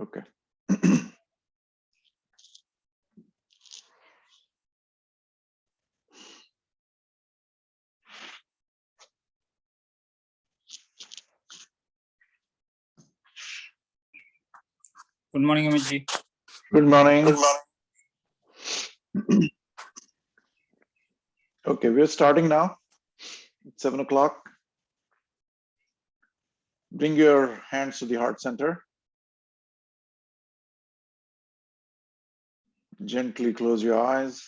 Okay. Good morning, Amit ji. Good morning. Okay, we're starting now. It's 7 o'clock. Bring your hands to the heart center. Gently close your eyes.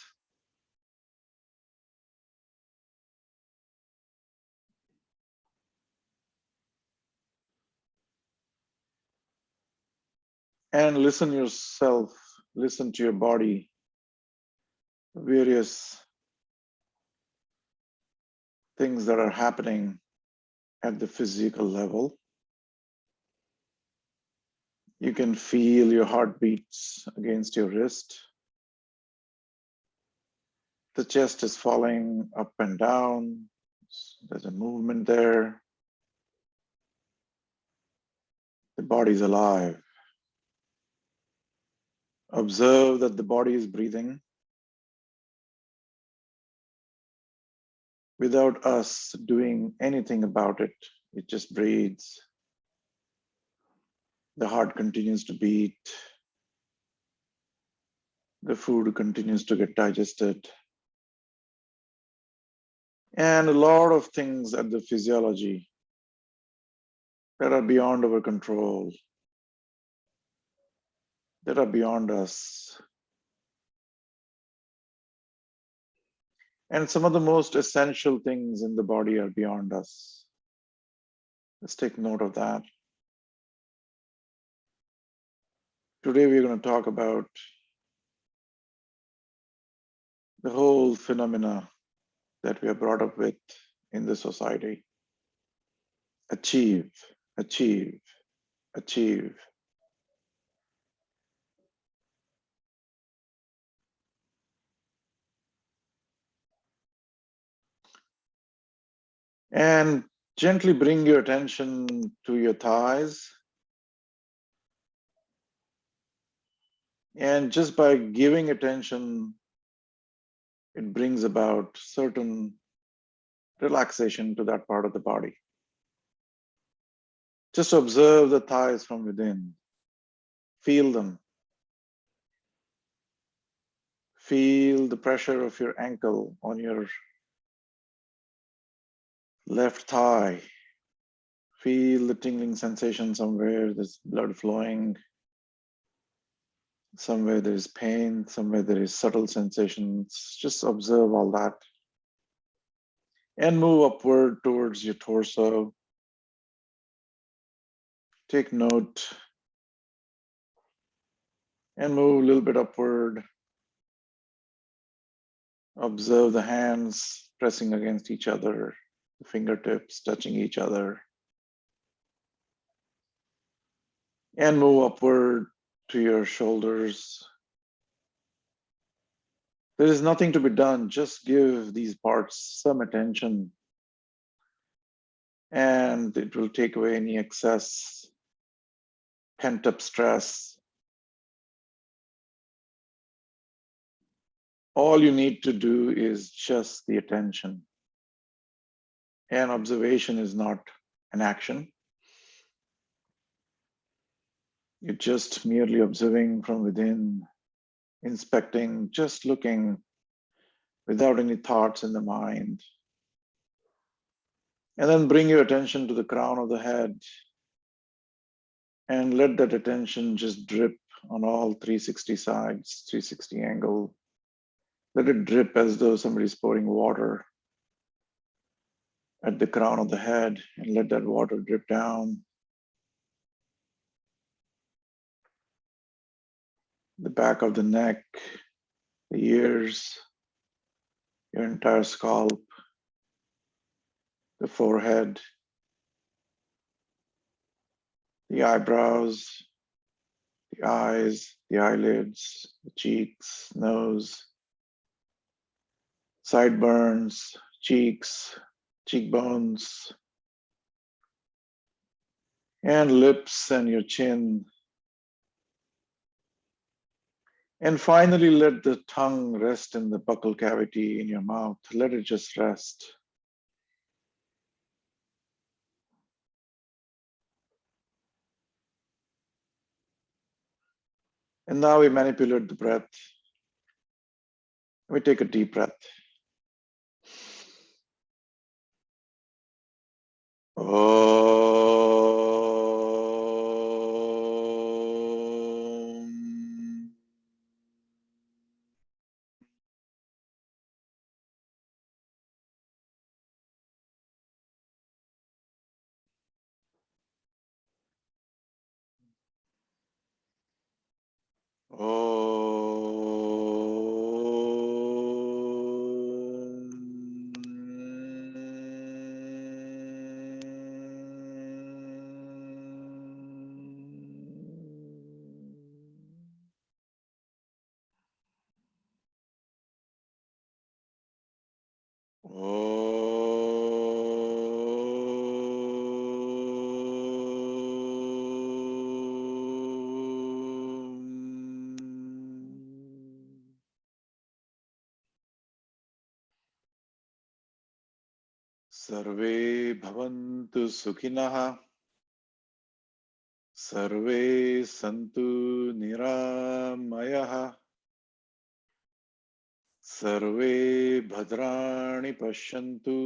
And listen to your body, various things that are happening at the physical level. You can feel your heartbeats against your wrist. The chest is falling up and down. There's a movement there. The body's alive. Observe that the body is breathing without us doing anything about it. It just breathes. The heart continues to beat. The food continues to get digested. And a lot of things at the physiology that are beyond our control, that are beyond us. And some of the most essential things in the body are beyond us. Let's take note of that. Today we're going to talk about the whole phenomena that we are brought up with in the society. Achieve, achieve, achieve. And gently bring your attention to your thighs. And just by giving attention, it brings about certain relaxation to that part of the body. Just observe the thighs from within. Feel them. Feel the pressure of your ankle on your left thigh. Feel the tingling sensation somewhere, there's blood flowing. Somewhere there is pain, somewhere there is subtle sensations. Just observe all that. And move upward towards your torso. Take note. And move a little bit upward. Observe the hands pressing against each other, the fingertips touching each other. And move upward to your shoulders. There is nothing to be done. Just give these parts some attention. And it will take away any excess, pent-up stress. All you need to do is just the attention. And observation is not an action. You're just merely observing from within, inspecting, just looking without any thoughts in the mind. And then bring your attention to the crown of the head and let that attention just drip on all 360 sides, 360 angle. Let it drip as though somebody's pouring water at the crown of the head, and let that water drip down the back of the neck, the ears, your entire scalp, the forehead, the eyebrows, the eyes, the eyelids, the cheeks, nose, sideburns, cheeks, cheekbones, and lips and your chin. And finally, let the tongue rest in the buccal cavity in your mouth. Let it just rest. And now we manipulate the breath. We take a deep breath. Om. सर्वे भवन्तु सुखिनः सर्वे सन्तु निरामयः सर्वे भद्राणि पश्यन्तु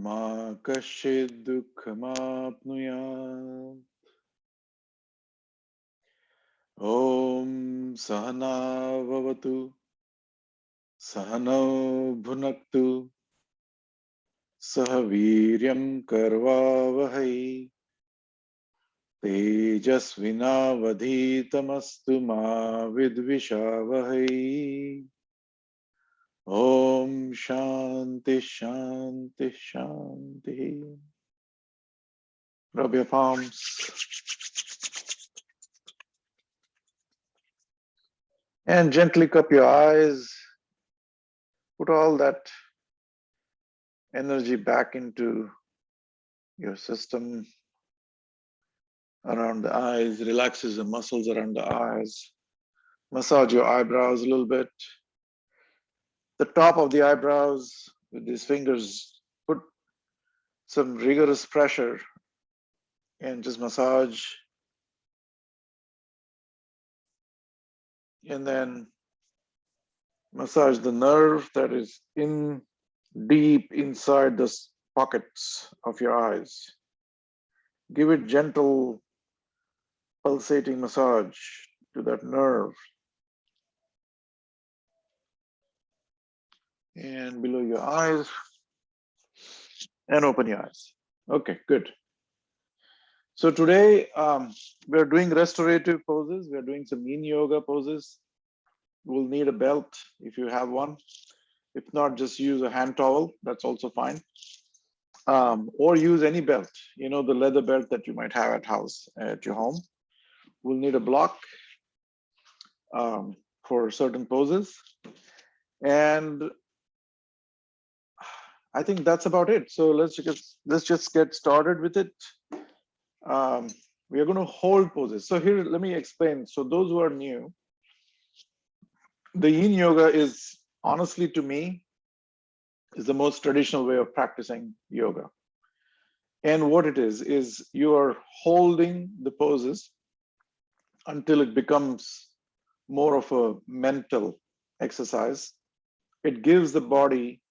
मा कश्चित् दुःखमाप्नुयात् ॐ सहना भवतु सहनौ भुनक्तु सह वीर्यं कर्वावहै तेजस्विनावधीतमस्तु मा विद्विषावहै ॐ शान्ति शान्ति शान्तिः Rub your palms and gently cup your eyes. Put all that energy back into your system around the eyes, relaxes the muscles around the eyes. Massage your eyebrows a little bit. The top of the eyebrows with these fingers, put some rigorous pressure and just massage. And then massage the nerve that is in deep inside the pockets of your eyes. Give it gentle pulsating massage to that nerve. And below your eyes and open your eyes. Okay, good. So today we're doing restorative poses. We're doing some yin yoga poses. We'll need a belt if you have one. If not, just use a hand towel. That's also fine. Or use any belt, you know, the leather belt that you might have at your home. We'll need a block for certain poses. And I think that's about it. So let's just get started with it. We are going to hold poses. So here, let me explain. So those who are new, the yin yoga is honestly to me is the most traditional way of practicing yoga. And what it is you are holding the poses until it becomes more of a mental exercise. It gives the body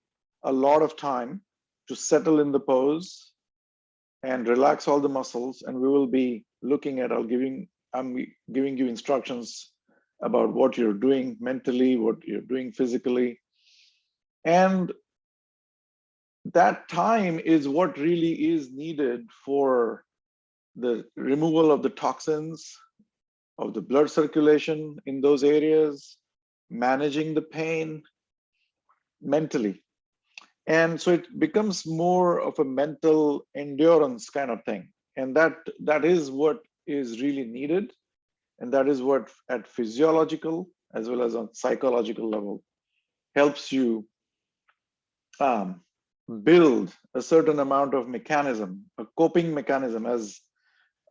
a lot of time to settle in the pose and relax all the muscles. And we will be looking at, I'm giving you instructions about what you're doing mentally, what you're doing physically. And that time is what really is needed for the removal of the toxins, of the blood circulation in those areas, managing the pain mentally. And so it becomes more of a mental endurance kind of thing. And that is what is really needed. And that is what at physiological as well as on psychological level helps you build a certain amount of mechanism, a coping mechanism, as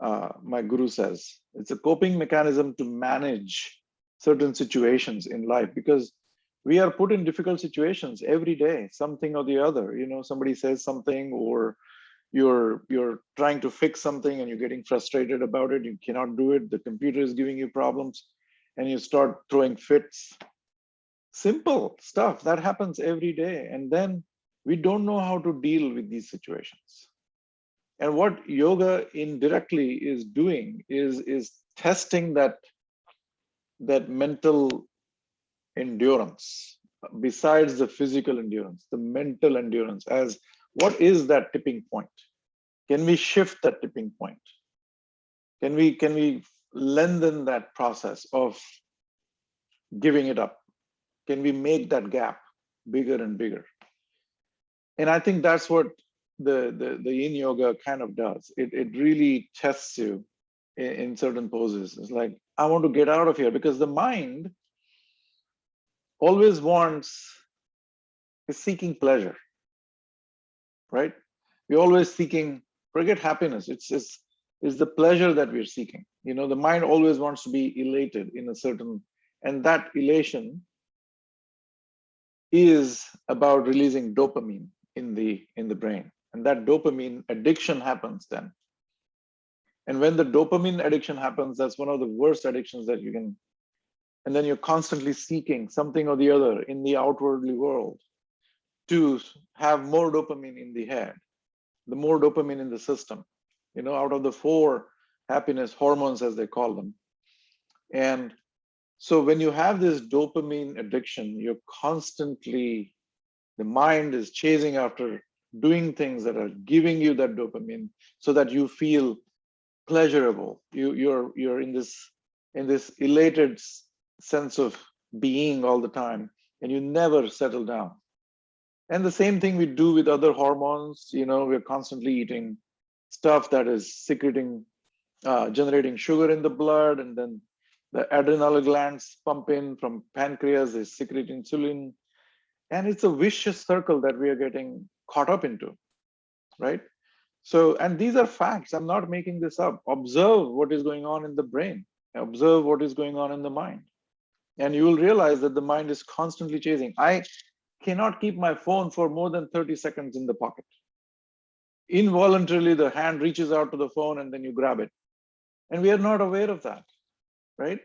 my guru says. It's a coping mechanism to manage certain situations in life, because we are put in difficult situations every day, something or the other. Somebody says something, or you're trying to fix something and you're getting frustrated about it. You cannot do it. The computer is giving you problems, and you start throwing fits. Simple stuff that happens every day, and then we don't know how to deal with these situations. And what yoga indirectly is doing is testing that mental endurance, besides the physical endurance, the mental endurance, as what is that tipping point? Can we shift that tipping point? Can we lengthen that process of giving it up? Can we make that gap bigger and bigger? And I think that's what the yin yoga kind of does. It really tests you in certain poses. It's like, I want to get out of here, because the mind always is seeking pleasure, right? We're always seeking, forget happiness. It's the pleasure that we're seeking. The mind always wants to be elated in a certain, and that elation is about releasing dopamine in the brain. And that dopamine addiction happens then. And when the dopamine addiction happens, that's one of the worst addictions that you can. And then you're constantly seeking something or the other in the outwardly world to have more dopamine in the head, the more dopamine in the system, out of the 4 happiness hormones, as they call them. And so when you have this dopamine addiction, the mind is chasing after doing things that are giving you that dopamine, so that you feel pleasurable. You're in this elated sense of being all the time, and you never settle down. And the same thing we do with other hormones. We're constantly eating stuff that is generating sugar in the blood, and then the adrenal glands pump in from pancreas, they secrete insulin, and it's a vicious circle that we are getting caught up into, right? So, and these are facts. I'm not making this up. Observe what is going on in the brain. Observe what is going on in the mind. And you will realize that the mind is constantly chasing. I cannot keep my phone for more than 30 seconds in the pocket. Involuntarily, the hand reaches out to the phone and then you grab it. And we are not aware of that, right?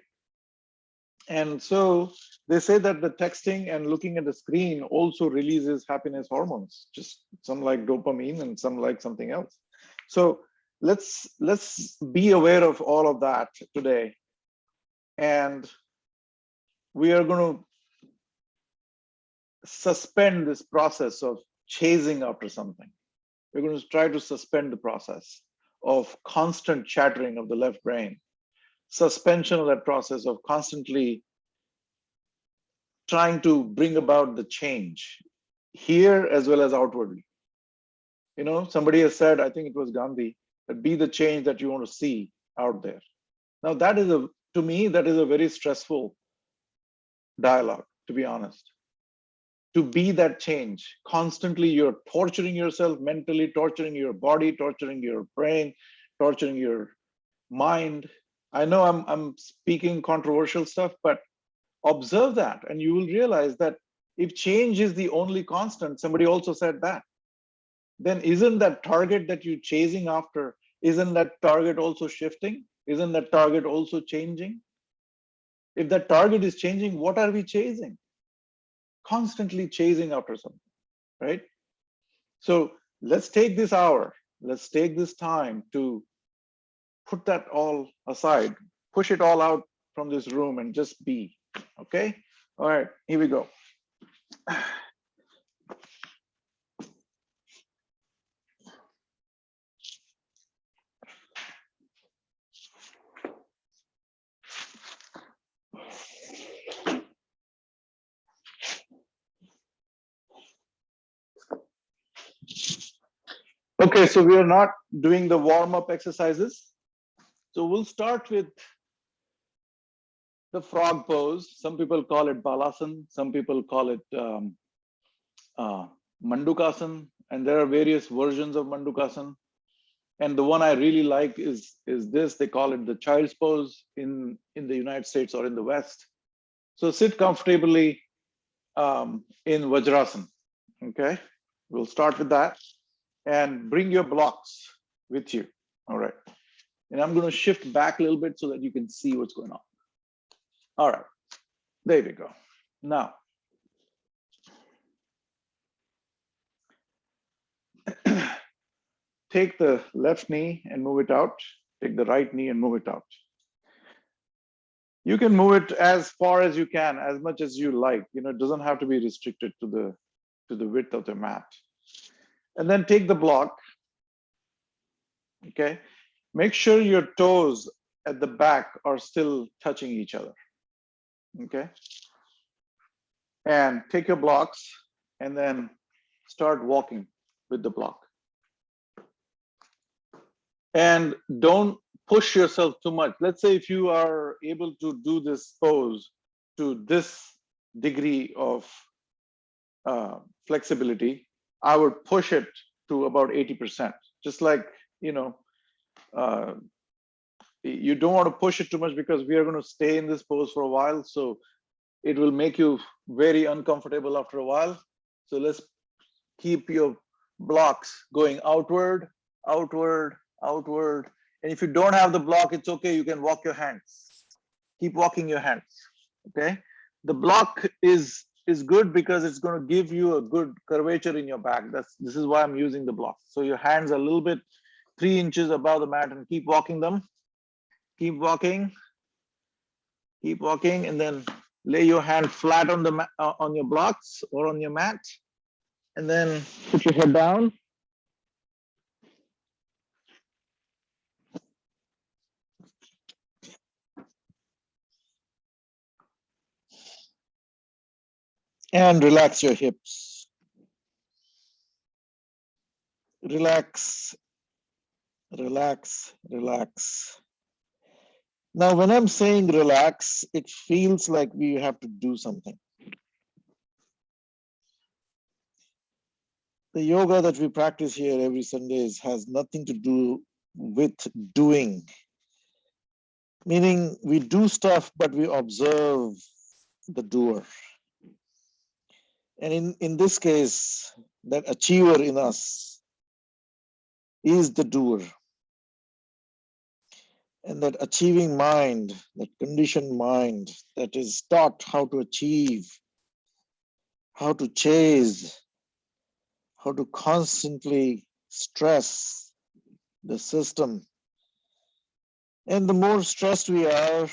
And so they say that the texting and looking at the screen also releases happiness hormones, just some like dopamine and some like something else. So let's be aware of all of that today. And we are going to suspend this process of chasing after something. We're going to try to suspend the process of constant chattering of the left brain, suspension of that process of constantly trying to bring about the change here as well as outwardly. Somebody has said, I think it was Gandhi, that be the change that you want to see out there. Now, to me, that is a very stressful dialogue, to be honest. To be that change, constantly you're torturing yourself mentally, torturing your body, torturing your brain, torturing your mind. I know I'm speaking controversial stuff, but observe that and you will realize that if change is the only constant, somebody also said that, then isn't that target that you're chasing after, isn't that target also shifting? Isn't that target also changing? If that target is changing, what are we chasing? Constantly chasing after something, right? So let's take this hour, let's take this time to put that all aside, push it all out from this room and just be, okay? All right, here we go. Okay, so we are not doing the warm-up exercises. So we'll start with the frog pose. Some people call it balasana, some people call it mandukasana, and there are various versions of mandukasana. And the one I really like is this. They call it the child's pose in the United States or in the West. So sit comfortably in Vajrasana. Okay, we'll start with that, and bring your blocks with you. All right, and I'm going to shift back a little bit so that you can see what's going on. All right, there we go. Now, take the left knee and move it out. Take the right knee and move it out. You can move it as far as you can, as much as you like. You know, it doesn't have to be restricted to the width of the mat. And then take the block. Okay, make sure your toes at the back are still touching each other. Okay, and take your blocks and then start walking with the block. And don't push yourself too much. Let's say if you are able to do this pose to this degree of flexibility, I would push it to about 80%. Just like, you know, you don't want to push it too much because we are going to stay in this pose for a while. So it will make you very uncomfortable after a while. So let's keep your blocks going outward, outward, outward. And if you don't have the block, it's okay. You can walk your hands. Keep walking your hands. Okay. The block is good because it's going to give you a good curvature in your back. This is why I'm using the block. So your hands are a little bit 3 inches above the mat, and keep walking them. Keep walking, and then lay your hand flat on the on your blocks or on your mat, and then put your head down. And relax your hips. Relax, relax, relax. Now, when I'm saying relax, it feels like we have to do something. The yoga that we practice here every Sundays has nothing to do with doing. Meaning we do stuff, but we observe the doer. And in this case, that achiever in us is the doer. And that achieving mind, that conditioned mind that is taught how to achieve, how to chase, how to constantly stress the system. And the more stressed we are,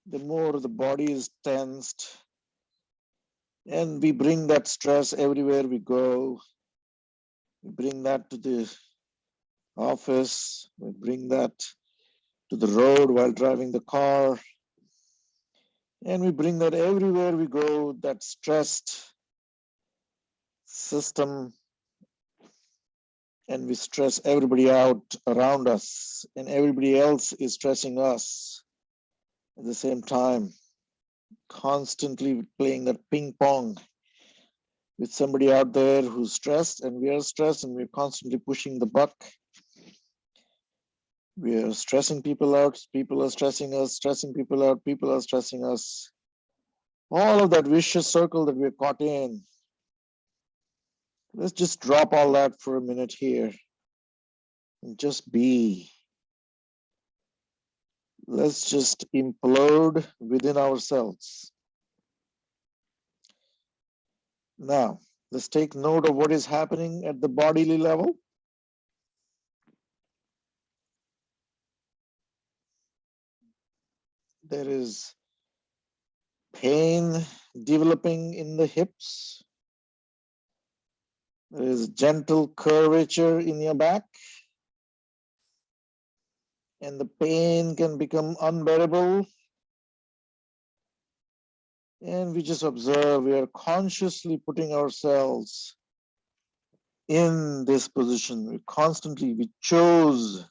the more the body is tensed. And we bring that stress everywhere we go. We bring that to the office. We bring that to the road while driving the car. And we bring that everywhere we go, that stressed system, and we stress everybody out around us, and everybody else is stressing us at the same time, constantly playing that ping pong with somebody out there who's stressed, and we are stressed, and we're constantly pushing the buck. We are stressing people out, people are stressing us, stressing people out, people are stressing us. All of that vicious circle that we're caught in. Let's just drop all that for a minute here and just be. Let's just implode within ourselves. Now, let's take note of what is happening at the bodily level. There is pain developing in the hips. There is gentle curvature in your back. And the pain can become unbearable. And we just observe, we are consciously putting ourselves in this position. We chose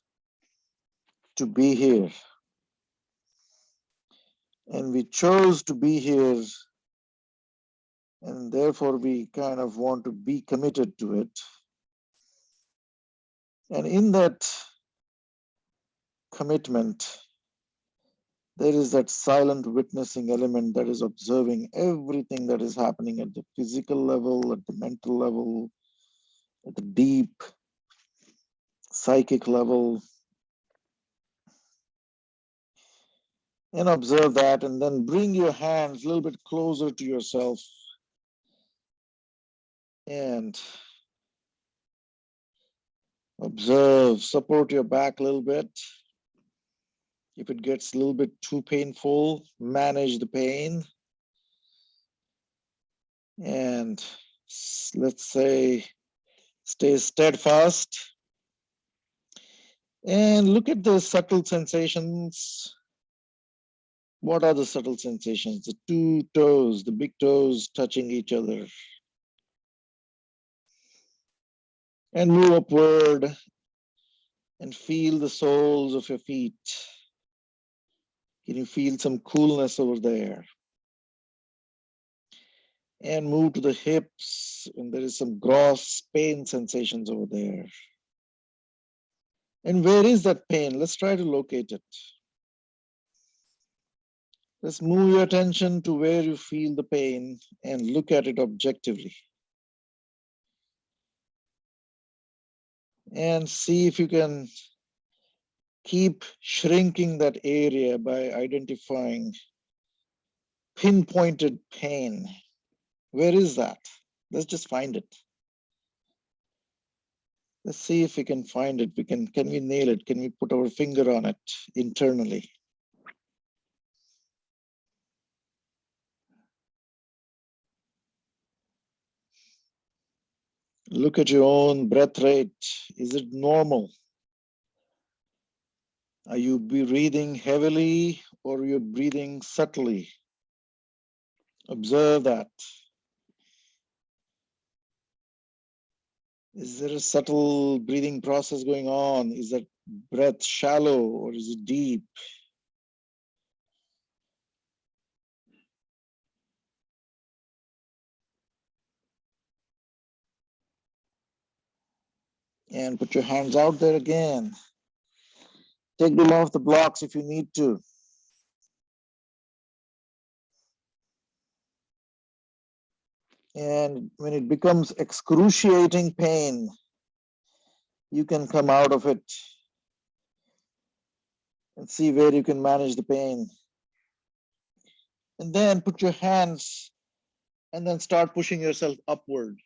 to be here. And we chose to be here. And therefore we kind of want to be committed to it. And in that commitment, there is that silent witnessing element that is observing everything that is happening at the physical level, at the mental level, at the deep psychic level, and observe that, and then bring your hands a little bit closer to yourself and observe, support your back a little bit. If it gets a little bit too painful, manage the pain. And let's say, stay steadfast and look at the subtle sensations. What are the subtle sensations? The two toes, the big toes touching each other. And move upward and feel the soles of your feet. Can you feel some coolness over there? And move to the hips, and there is some gross pain sensations over there. And where is that pain? Let's try to locate it. Let's move your attention to where you feel the pain and look at it objectively. And see if you can keep shrinking that area by identifying pinpointed pain. Where is that? Let's just find it. Let's see if we can find it. Can we nail it? Can we put our finger on it internally? Look at your own breath rate. Is it normal? Are you breathing heavily or are you breathing subtly? Observe that. Is there a subtle breathing process going on? Is that breath shallow or is it deep? And put your hands out there again. Take them off the blocks if you need to. And when it becomes excruciating pain, you can come out of it and see where you can manage the pain. And then put your hands and then start pushing yourself upward,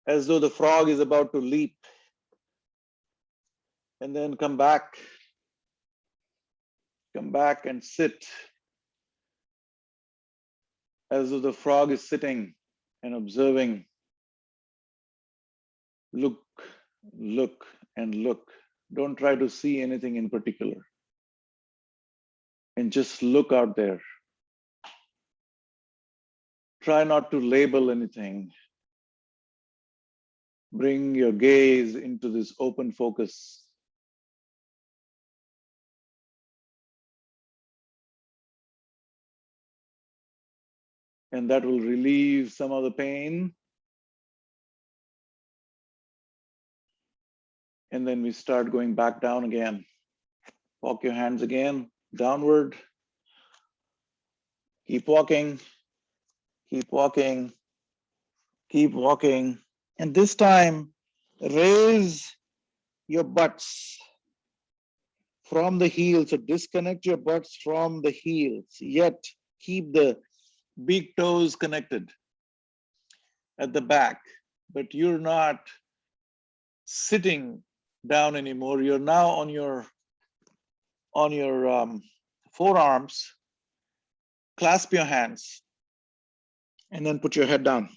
as though the frog is about to leap. And then come back and sit, as though the frog is sitting and observing. Look, look, and look. Don't try to see anything in particular. And just look out there. Try not to label anything. Bring your gaze into this open focus. And that will relieve some of the pain. And then we start going back down again. Walk your hands again, downward. Keep walking, keep walking, keep walking. And this time, raise your butts from the heels. So disconnect your butts from the heels, yet keep the big toes connected at the back. But you're not sitting down anymore. You're now on your forearms. Clasp your hands and then put your head down.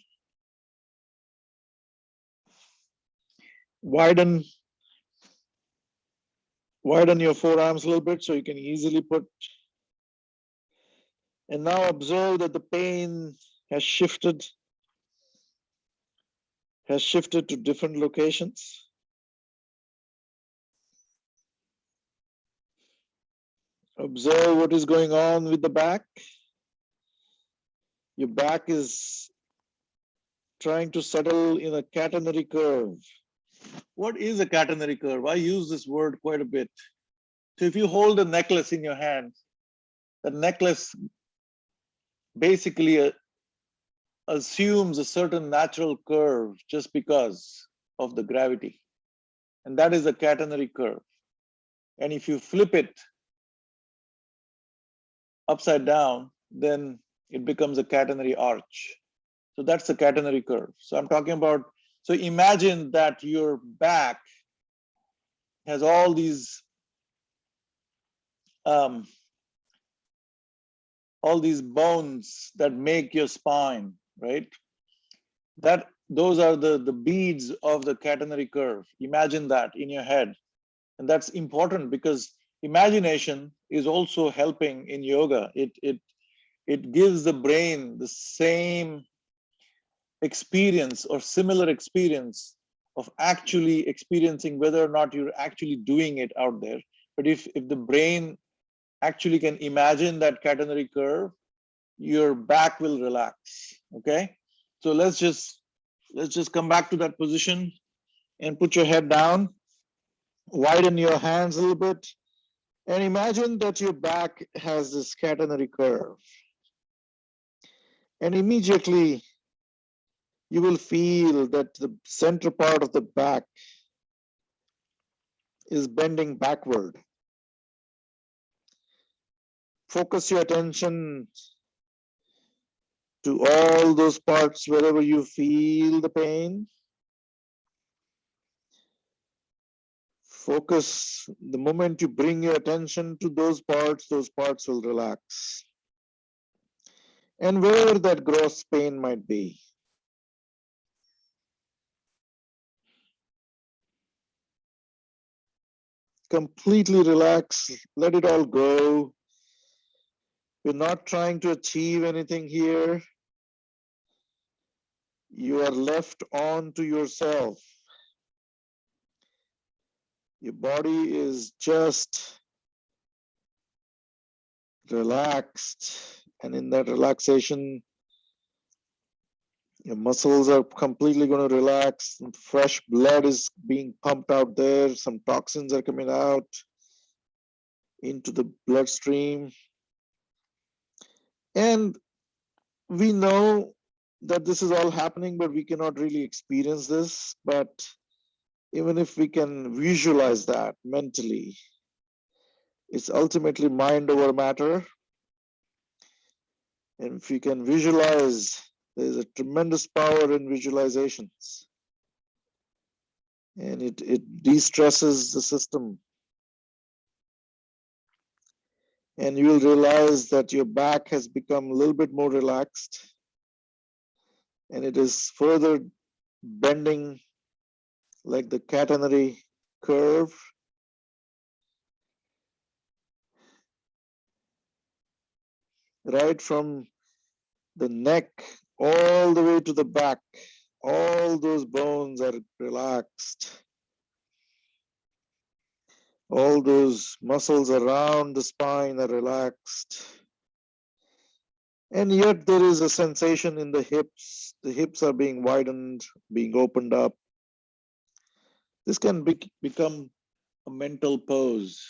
Widen your forearms a little bit so you can easily put. And now observe that the pain has shifted to different locations. Observe what is going on with the back. Your back is trying to settle in a catenary curve. What is a catenary curve? I use this word quite a bit. So if you hold a necklace in your hand, the necklace basically assumes a certain natural curve just because of the gravity. And that is a catenary curve. And if you flip it upside down, then it becomes a catenary arch. So that's the catenary curve. So I'm talking about, so imagine that your back has all these bones that make your spine, right? Those are the beads of the catenary curve. Imagine that in your head. And that's important because imagination is also helping in yoga. It gives the brain the same experience or similar experience of actually experiencing whether or not you're actually doing it out there. But if the brain actually can imagine that catenary curve, your back will relax. Okay, so let's just come back to that position and put your head down, widen your hands a little bit, and imagine that your back has this catenary curve. And immediately you will feel that the center part of the back is bending backward. Focus your attention to all those parts wherever you feel the pain. Focus, the moment you bring your attention to those parts will relax. And wherever that gross pain might be, completely relax, let it all go. You're not trying to achieve anything here. You are left on to yourself. Your body is just relaxed. And in that relaxation, your muscles are completely going to relax. Some fresh blood is being pumped out there. Some toxins are coming out into the bloodstream. And we know that this is all happening, but we cannot really experience this. But even if we can visualize that mentally, it's ultimately mind over matter. And if you can visualize, there's a tremendous power in visualizations. And it de-stresses the system. And you will realize that your back has become a little bit more relaxed. And it is further bending like the catenary curve. Right from the neck all the way to the back, all those bones are relaxed. All those muscles around the spine are relaxed. And yet there is a sensation in the hips. The hips are being widened, being opened up. This can become a mental pose.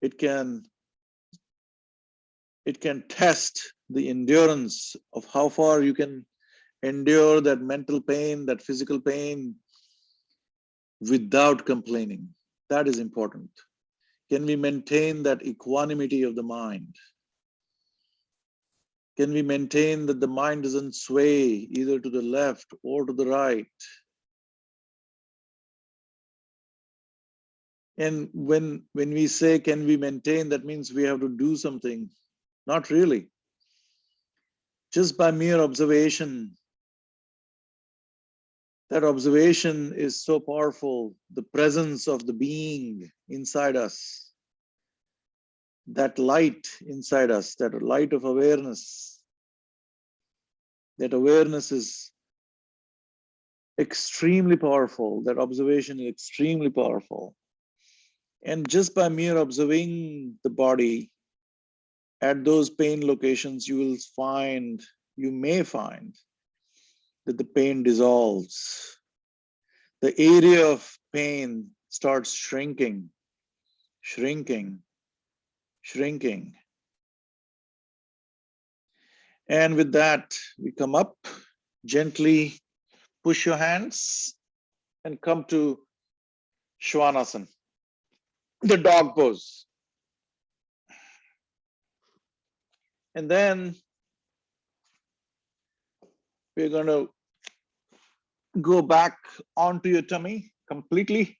It can test the endurance of how far you can endure that mental pain, that physical pain without complaining. That is important. Can we maintain that equanimity of the mind? Can we maintain that the mind doesn't sway either to the left or to the right? And when we say, can we maintain, that means we have to do something. Not really. Just by mere observation, that observation is so powerful. The presence of the being inside us, that light inside us, that light of awareness, that awareness is extremely powerful. That observation is extremely powerful. And just by mere observing the body at those pain locations, you may find that the pain dissolves. The area of pain starts shrinking, shrinking, shrinking. And with that, we come up, gently push your hands and come to Svanasana, the dog pose. And then we're going to go back onto your tummy completely.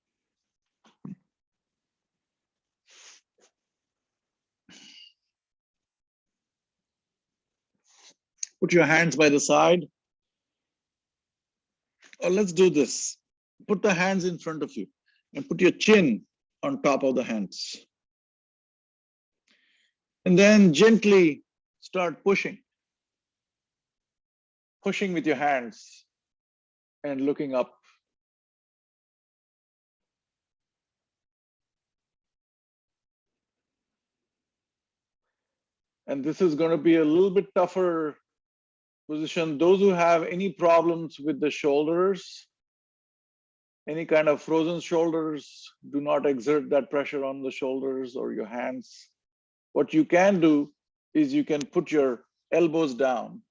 Put your hands by the side. Or let's do this. Put the hands in front of you and put your chin on top of the hands. And then gently start pushing. Pushing with your hands and looking up. And this is going to be a little bit tougher position. Those who have any problems with the shoulders, any kind of frozen shoulders, do not exert that pressure on the shoulders or your hands. What you can do is you can put your elbows down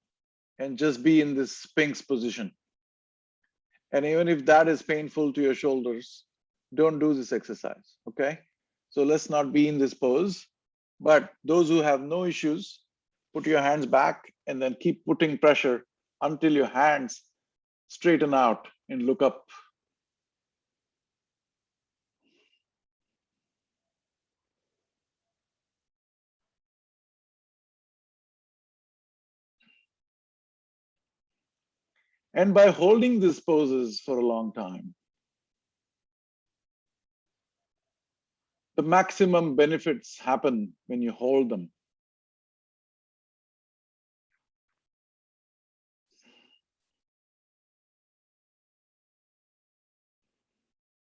and just be in this Sphinx position. And even if that is painful to your shoulders, don't do this exercise, okay? So let's not be in this pose. But those who have no issues, put your hands back and then keep putting pressure until your hands straighten out and look up. And by holding these poses for a long time, the maximum benefits happen when you hold them.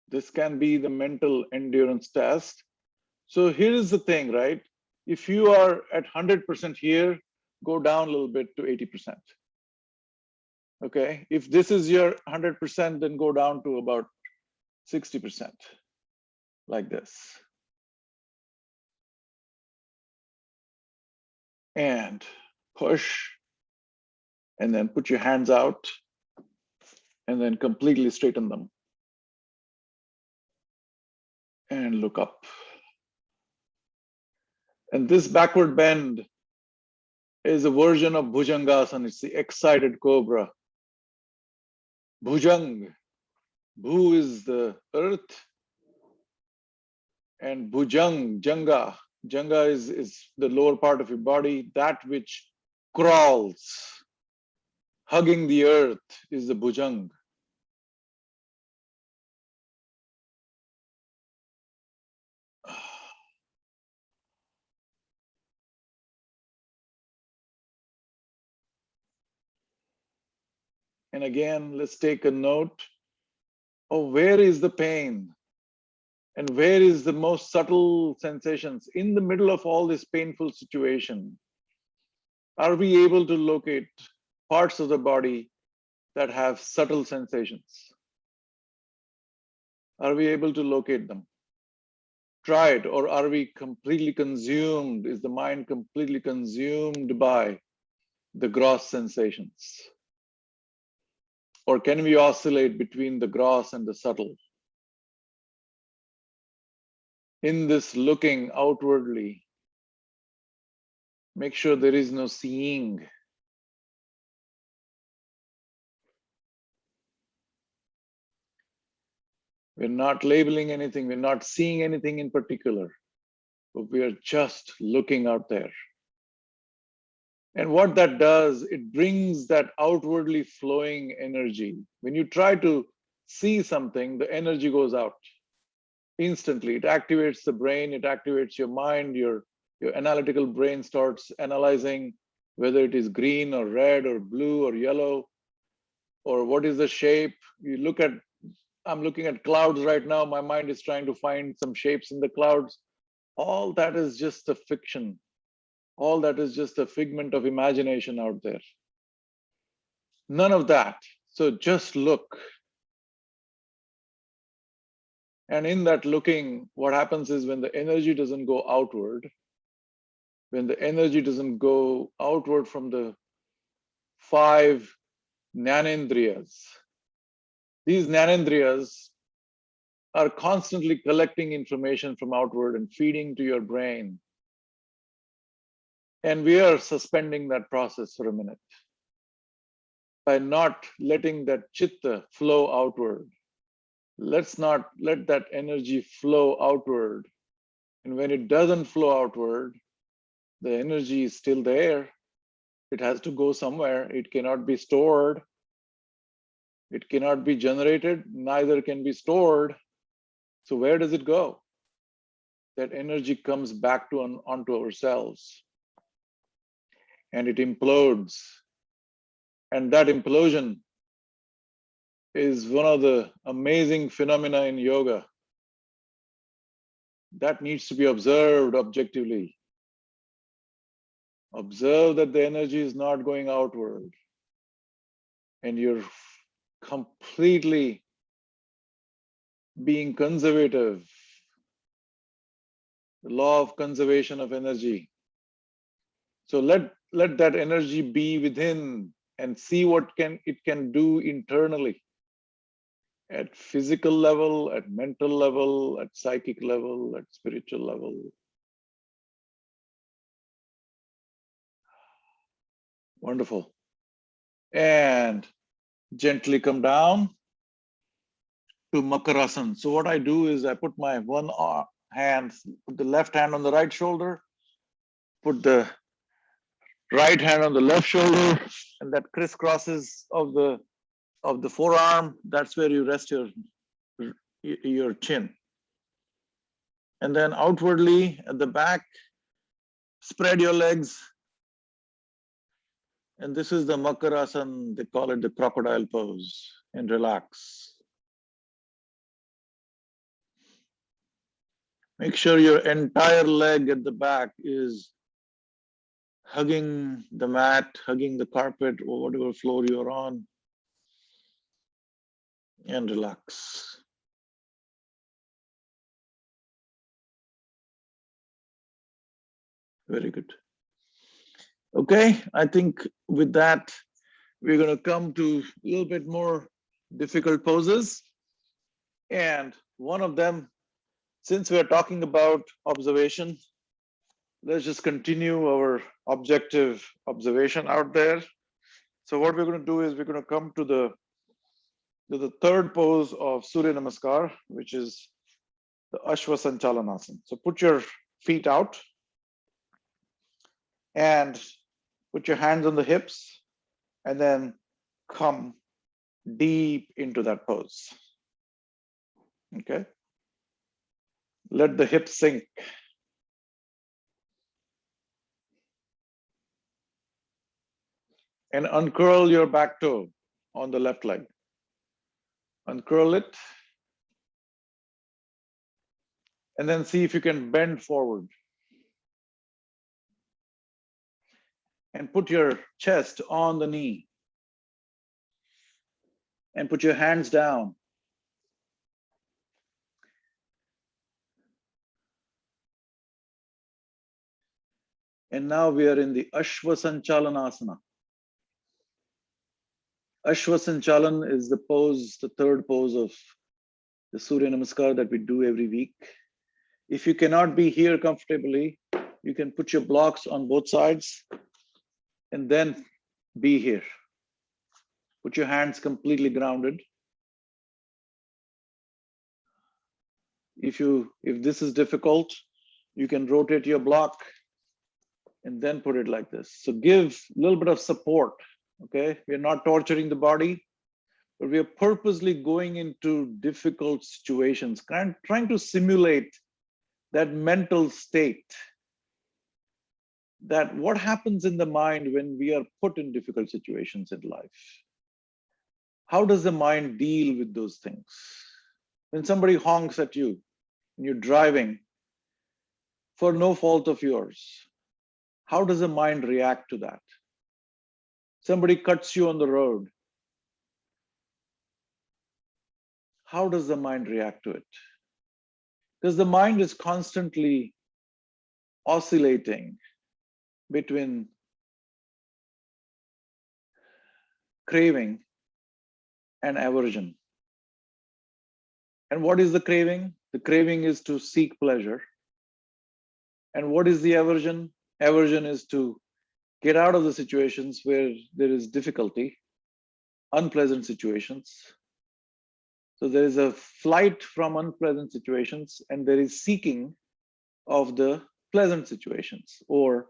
This can be the mental endurance test. So here is the thing, right? If you are at 100% here, go down a little bit to 80%. Okay, if this is your 100%, then go down to about 60%, like this. And push, and then put your hands out, and then completely straighten them. And look up. And this backward bend is a version of Bhujangasana. It's the excited cobra. Bhujang. Bhu is the earth. And Bhujang, Janga. Janga is the lower part of your body. That which crawls, hugging the earth, is the Bhujang. And again, let's take a note of where is the pain and where is the most subtle sensations in the middle of all this painful situation. Are we able to locate parts of the body that have subtle sensations? Are we able to locate them? Try it, or are we completely consumed? Is the mind completely consumed by the gross sensations? Or can we oscillate between the gross and the subtle? In this looking outwardly, make sure there is no seeing. We're not labeling anything, we're not seeing anything in particular, but we are just looking out there. And what that does, it brings that outwardly flowing energy. When you try to see something, the energy goes out instantly. It activates the brain, it activates your mind, your analytical brain starts analyzing whether it is green or red or blue or yellow, or what is the shape. You look at, I'm looking at clouds right now, my mind is trying to find some shapes in the clouds. All that is just a fiction. All that is just a figment of imagination out there. None of that So just look. And in that looking, what happens is when the energy doesn't go outward, when the energy doesn't go outward from the 5 Jnanendriyas, these Jnanendriyas are constantly collecting information from outward and feeding to your brain. And we are suspending that process for a minute by not letting that chitta flow outward. Let's not let that energy flow outward. And when it doesn't flow outward, the energy is still there. It has to go somewhere. It cannot be stored. It cannot be generated, neither can be stored. So where does it go? That energy comes back to onto ourselves and it implodes. And that implosion is one of the amazing phenomena in yoga that needs to be observed objectively. Observe that the energy is not going outward and you're completely being conservative. The law of conservation of energy. So let that energy be within and see what it can do internally at physical level, at mental level, at psychic level, at spiritual level. Wonderful. And gently come down to Makarasana. So what I do is I put my one hand, put the left hand on the right shoulder, put the right hand on the left shoulder, and that crisscrosses of the forearm. That's where you rest your chin. And then outwardly at the back, spread your legs. And this is the Makarasana, they call it the crocodile pose, and relax. Make sure your entire leg at the back is hugging the mat, hugging the carpet or whatever floor you're on, and relax. Very good. Okay, I think with that, we're going to come to a little bit more difficult poses. And one of them, since we're talking about observation, let's just continue our objective observation out there. So what we're going to do is we're going to come to the third pose of Surya Namaskar, which is the Ashwa Sanchalanasana. So put your feet out and put your hands on the hips and then come deep into that pose. Okay. Let the hips sink. And uncurl your back toe on the left leg. Uncurl it. And then see if you can bend forward. And put your chest on the knee. And put your hands down. And now we are in the Ashwa Sanchalanasana. Ashwa Sanchalan is the pose, the third pose of the Surya Namaskar that we do every week. If you cannot be here comfortably, you can put your blocks on both sides and then be here. Put your hands completely grounded. If this is difficult, you can rotate your block and then put it like this. So give a little bit of support, okay? We're not torturing the body, but we are purposely going into difficult situations, trying to simulate that mental state, that what happens in the mind when we are put in difficult situations in life. How does the mind deal with those things? When somebody honks at you and you're driving for no fault of yours, how does the mind react to that? Somebody cuts you on the road how does the mind react to it? Because the mind is constantly oscillating between craving and aversion. And what is the craving? The craving is to seek pleasure. And what is the aversion? Aversion is to get out of the situations where there is difficulty, unpleasant situations. So there is a flight from unpleasant situations and there is seeking of the pleasant situations or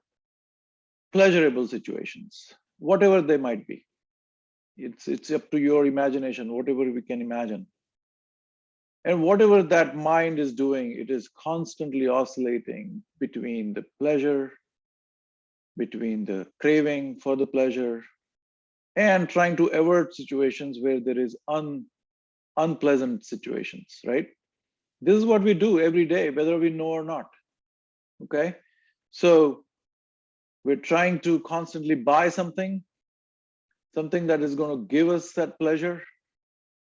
pleasurable situations, whatever they might be. It's up to your imagination, whatever we can imagine. And whatever that mind is doing, it is constantly oscillating between the pleasure, between the craving for the pleasure, and trying to avert situations where there is unpleasant situations, right? This is what we do every day, whether we know or not. Okay. So we're trying to constantly buy something that is going to give us that pleasure,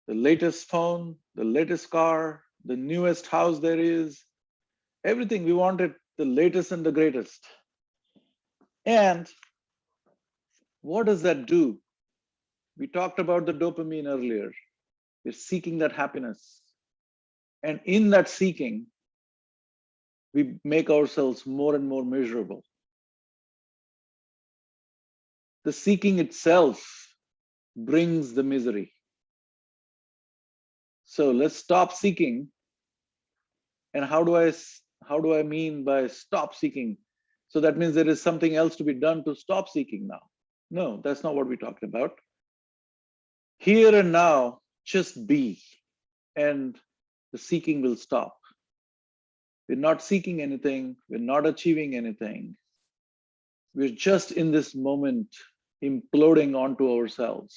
the latest phone, the latest car, the newest house there is, everything we want it, the latest and the greatest. And what does that do? We talked about the dopamine earlier. We're seeking that happiness. And in that seeking, we make ourselves more and more miserable. The seeking itself brings the misery. So let's stop seeking. And how do I mean by stop seeking? So that means there is something else to be done to stop seeking now. No, that's not what we talked about. Here and now, just be, and the seeking will stop. We're not seeking anything, we're not achieving anything. We're just in this moment imploding onto ourselves.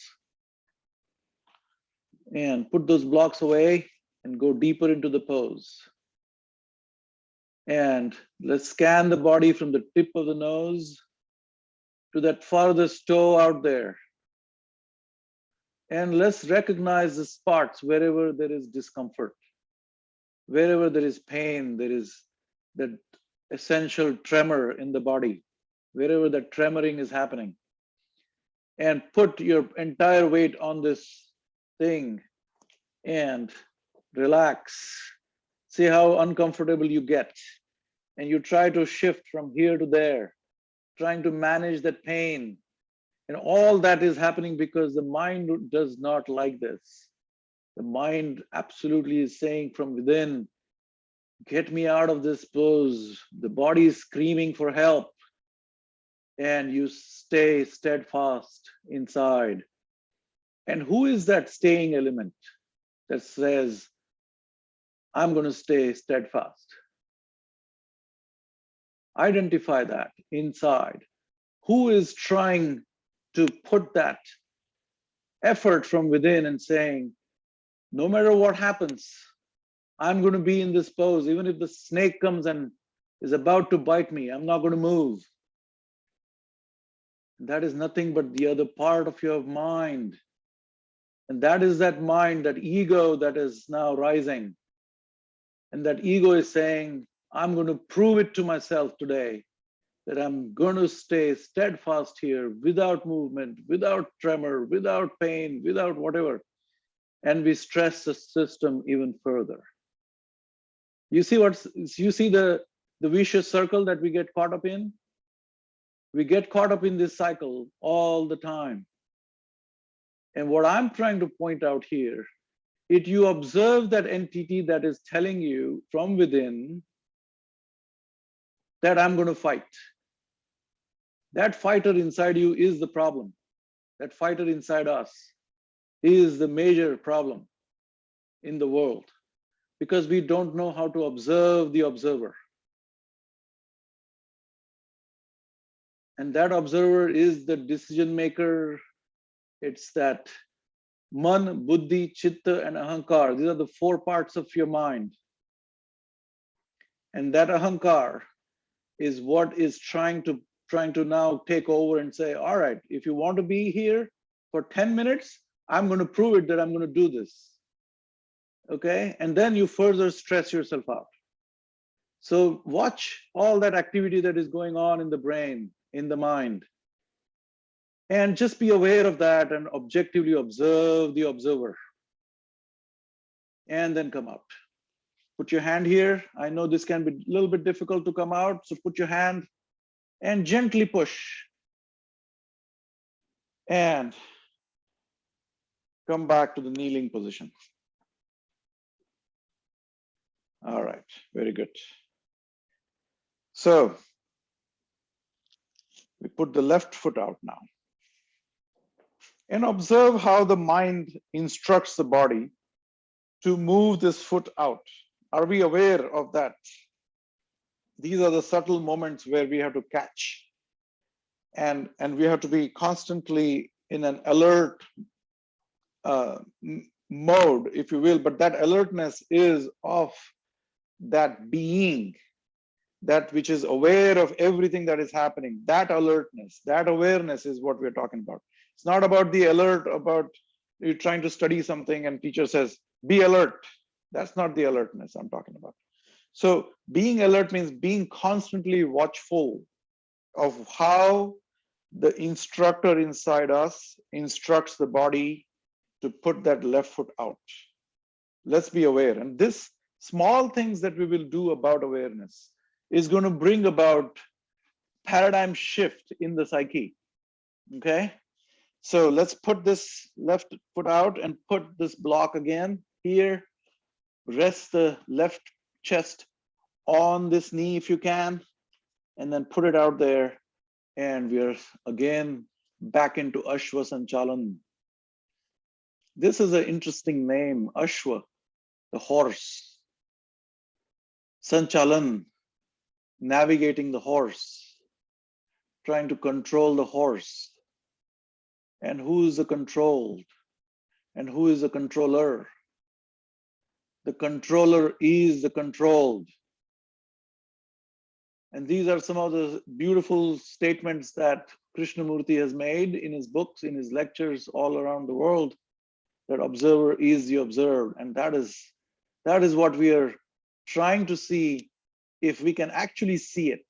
And put those blocks away and go deeper into the pose. And let's scan the body from the tip of the nose to that farthest toe out there. And let's recognize the spots wherever there is discomfort, wherever there is pain, there is that essential tremor in the body, wherever that tremoring is happening. And put your entire weight on this thing and relax. See how uncomfortable you get. And you try to shift from here to there, trying to manage that pain. And all that is happening because the mind does not like this. The mind absolutely is saying from within, get me out of this pose. The body is screaming for help. And you stay steadfast inside. And who is that staying element that says, I'm going to stay steadfast? Identify that inside. Who is trying to put that effort from within and saying, no matter what happens, I'm going to be in this pose. Even if the snake comes and is about to bite me, I'm not going to move. That is nothing but the other part of your mind. And that is that mind, that ego that is now rising. And that ego is saying, I'm going to prove it to myself today that I'm going to stay steadfast here without movement, without tremor, without pain, without whatever. And we stress the system even further. You see the vicious circle that we get caught up in? We get caught up in this cycle all the time. And what I'm trying to point out here, if you observe that entity that is telling you from within that I'm going to fight, that fighter inside you is the problem. That fighter inside us is the major problem in the world because we don't know how to observe the observer. And that observer is the decision maker. It's that man, buddhi, chitta, and ahankar. These are the four parts of your mind. And that ahankar is what is trying to now take over and say, all right, if you want to be here for 10 minutes, I'm going to prove it that I'm going to do this. okay? And then you further stress yourself out. So watch all that activity that is going on in the brain, in the mind, and just be aware of that and objectively observe the observer, and then come out. Put your hand here. I know this can be a little bit difficult to come out, so put your hand and gently push and come back to the kneeling position. All right, very good. So we put the left foot out now and observe how the mind instructs the body to move this foot out. Are we aware of that? These are the subtle moments where we have to catch, and we have to be constantly in an alert mode, if you will, but that alertness is of that being, that which is aware of everything that is happening. That alertness, that awareness is what we're talking about. It's not about the alert about you're trying to study something and teacher says, be alert. That's not the alertness I'm talking about. So being alert means being constantly watchful of how the instructor inside us instructs the body to put that left foot out. Let's be aware. And this small things that we will do about awareness is going to bring about paradigm shift in the psyche. Okay. So let's put this left foot out and put this block again here. Rest the left chest on this knee if you can, and then put it out there. And we're again back into Ashwa Sanchalan. This is an interesting name, Ashwa, the horse. Sanchalan, navigating the horse, trying to control the horse. And who is the controlled? And who is the controller? The controller is the controlled. And these are some of the beautiful statements that Krishnamurti has made in his books, in his lectures all around the world, that observer is the observed. And that is what we are trying to see, if we can actually see it.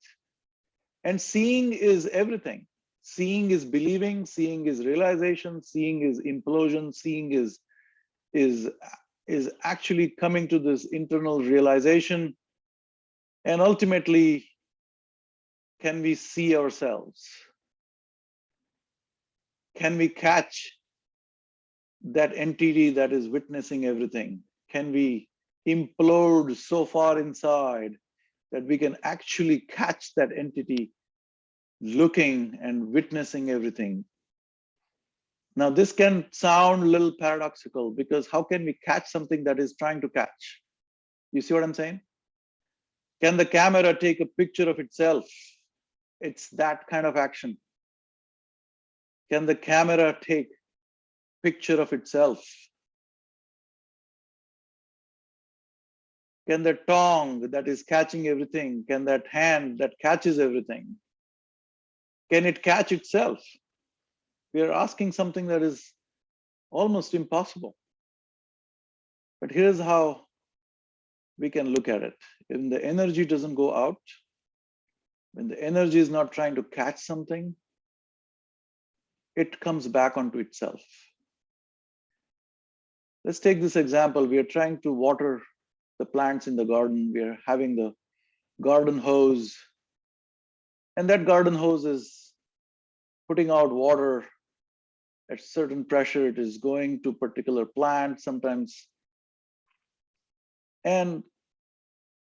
And seeing is everything. Seeing is believing, seeing is realization, seeing is implosion, seeing is actually coming to this internal realization. And ultimately, can we see ourselves? Can we catch that entity that is witnessing everything? Can we implode so far inside that we can actually catch that entity looking and witnessing everything? Now, this can sound a little paradoxical, because how can we catch something that is trying to catch? You see what I'm saying? Can the camera take a picture of itself? It's that kind of action. Can the camera take picture of itself? Can the tongue that is catching everything, can that hand that catches everything, can it catch itself? We are asking something that is almost impossible. But here's how we can look at it. When the energy doesn't go out, when the energy is not trying to catch something, it comes back onto itself. Let's take this example. We are trying to water the plants in the garden. We are having the garden hose, and that garden hose is putting out water at certain pressure. It is going to particular plant sometimes. And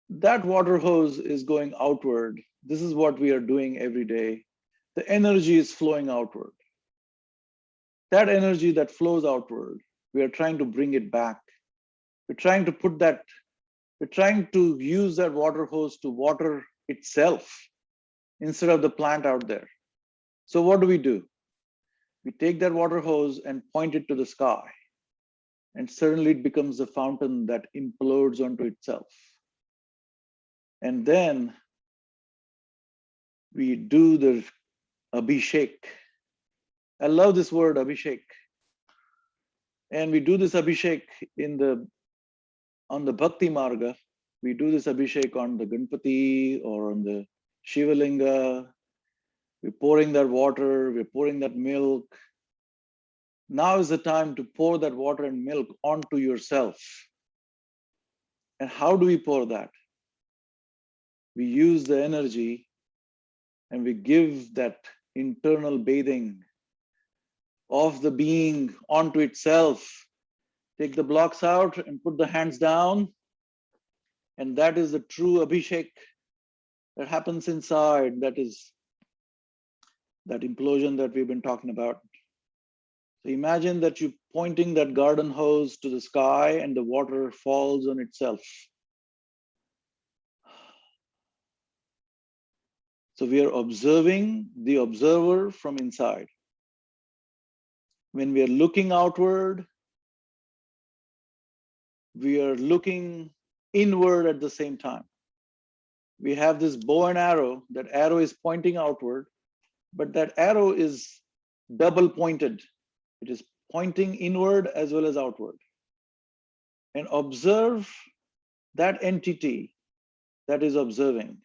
that water hose is going outward. This is what we are doing every day. The energy is flowing outward. That energy that flows outward, we are trying to bring it back. We're trying to use that water hose to water itself instead of the plant out there. So what do? We take that water hose and point it to the sky, and suddenly it becomes a fountain that implodes onto itself. And then we do the abhishek. I love this word, abhishek. And we do this abhishek in the on the Bhakti Marga, we do this Abhishek on the Ganpati or on the Shivalinga. We're pouring that water, we're pouring that milk. Now is the time to pour that water and milk onto yourself. And how do we pour that? We use the energy and we give that internal bathing of the being onto itself. Take the blocks out and put the hands down. And that is the true Abhishek that happens inside. That is that implosion that we've been talking about. So imagine that you're pointing that garden hose to the sky and the water falls on itself. So we are observing the observer from inside. When we are looking outward, we are looking inward at the same time. We have this bow and arrow. That arrow is pointing outward, but that arrow is double pointed. It is pointing inward as well as outward. And observe that entity that is observing.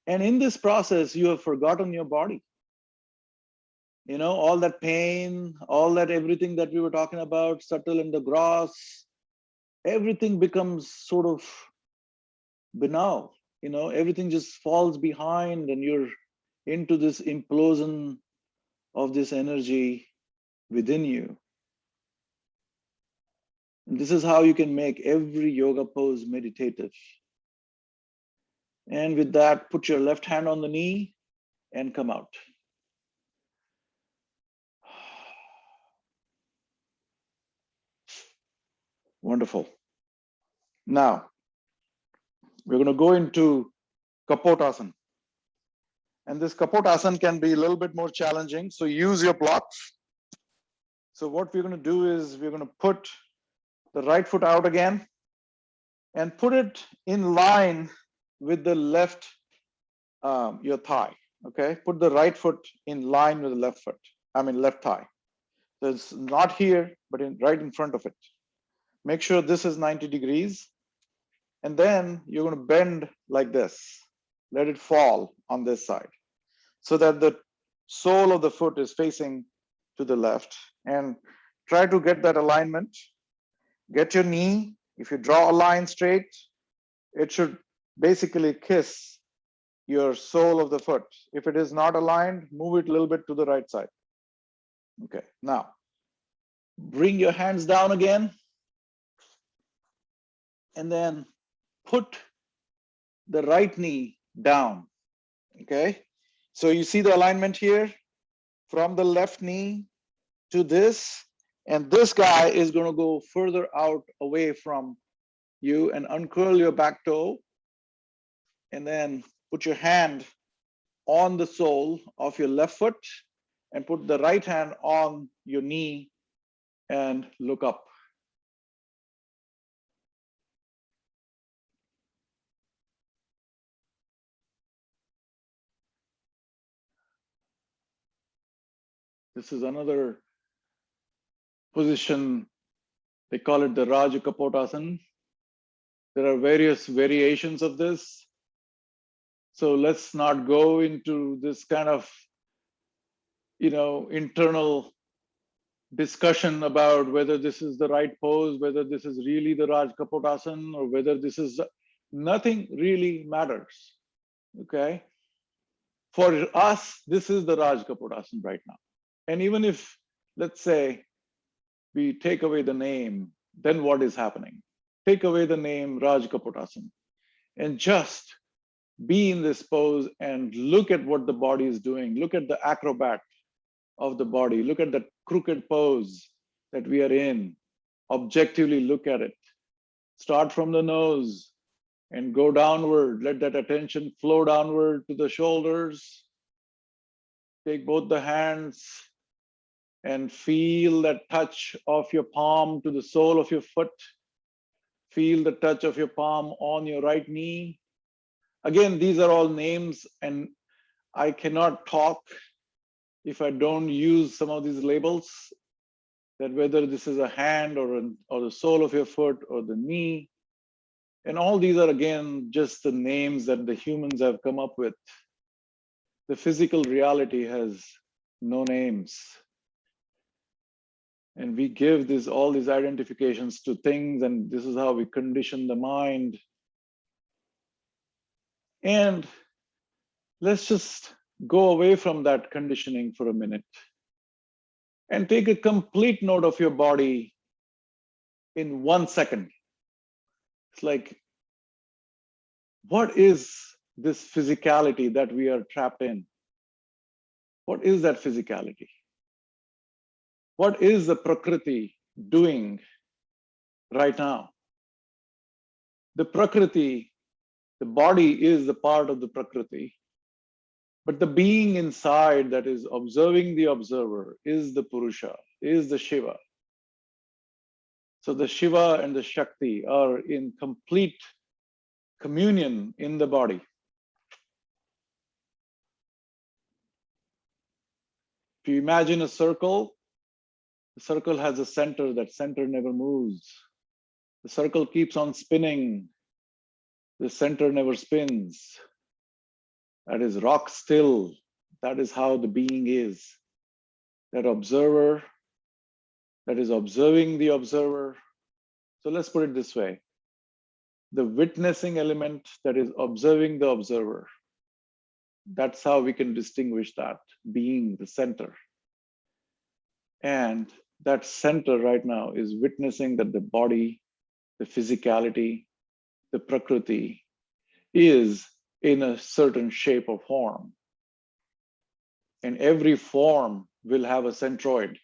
And in this process, you have forgotten your body. You know, all that pain, all that everything that we were talking about, subtle and the gross, everything becomes sort of banal. You know, everything just falls behind and you're into this implosion of this energy within you. And this is how you can make every yoga pose meditative. And with that, put your left hand on the knee and come out. Wonderful. Now, we're going to go into Kapotasana. And this Kapotasana can be a little bit more challenging. So use your blocks. So what we're going to do is we're going to put the right foot out again and put it in line with the left, your thigh. Okay, put the right foot in line with the left foot. Left thigh. So it's not here, but right in front of it. Make sure this is 90 degrees. And then you're going to bend like this. Let it fall on this side so that the sole of the foot is facing to the left. And try to get that alignment. Get your knee. If you draw a line straight, it should basically kiss your sole of the foot. If it is not aligned, move it a little bit to the right side. Okay, now bring your hands down again and then put the right knee down. Okay, so you see the alignment here from the left knee to this, and this guy is going to go further out away from you and uncurl your back toe and then put your hand on the sole of your left foot and put the right hand on your knee and look up. This is another position. They call it the Raja Kapotasana. There are various variations of this. So let's not go into this kind of, internal discussion about whether this is the right pose, whether this is really the Raj Kapotasana, or whether this is, nothing really matters. Okay. For us, this is the Raj Kapotasana right now. And even if, let's say, we take away the name, then what is happening? Take away the name Raj Kapotasana and just be in this pose and look at what the body is doing. Look at the acrobat of the body. Look at that crooked pose that we are in. Objectively look at it. Start from the nose and go downward. Let that attention flow downward to the shoulders. Take both the hands and feel that touch of your palm to the sole of your foot. Feel the touch of your palm on your right knee. Again, these are all names, and I cannot talk if I don't use some of these labels. that whether this is a hand or the sole of your foot or the knee, and all these are again just the names that the humans have come up with. The physical reality has no names. And we give all these identifications to things, and this is how we condition the mind. And let's just go away from that conditioning for a minute and take a complete note of your body in 1 second. It's like, what is this physicality that we are trapped in? What is that physicality? What is the Prakriti doing right now? The Prakriti, the body is the part of the Prakriti, but the being inside that is observing the observer is the Purusha, is the Shiva. So the Shiva and the Shakti are in complete communion in the body. If you imagine a circle, the circle has a center, that center never moves. The circle keeps on spinning, the center never spins. That is rock still. That is how the being is. That observer that is observing the observer. So let's put it this way. The witnessing element that is observing the observer. That's how we can distinguish that being the center. And that center right now is witnessing that the body, the physicality, the Prakriti is in a certain shape or form. And every form will have a centroid.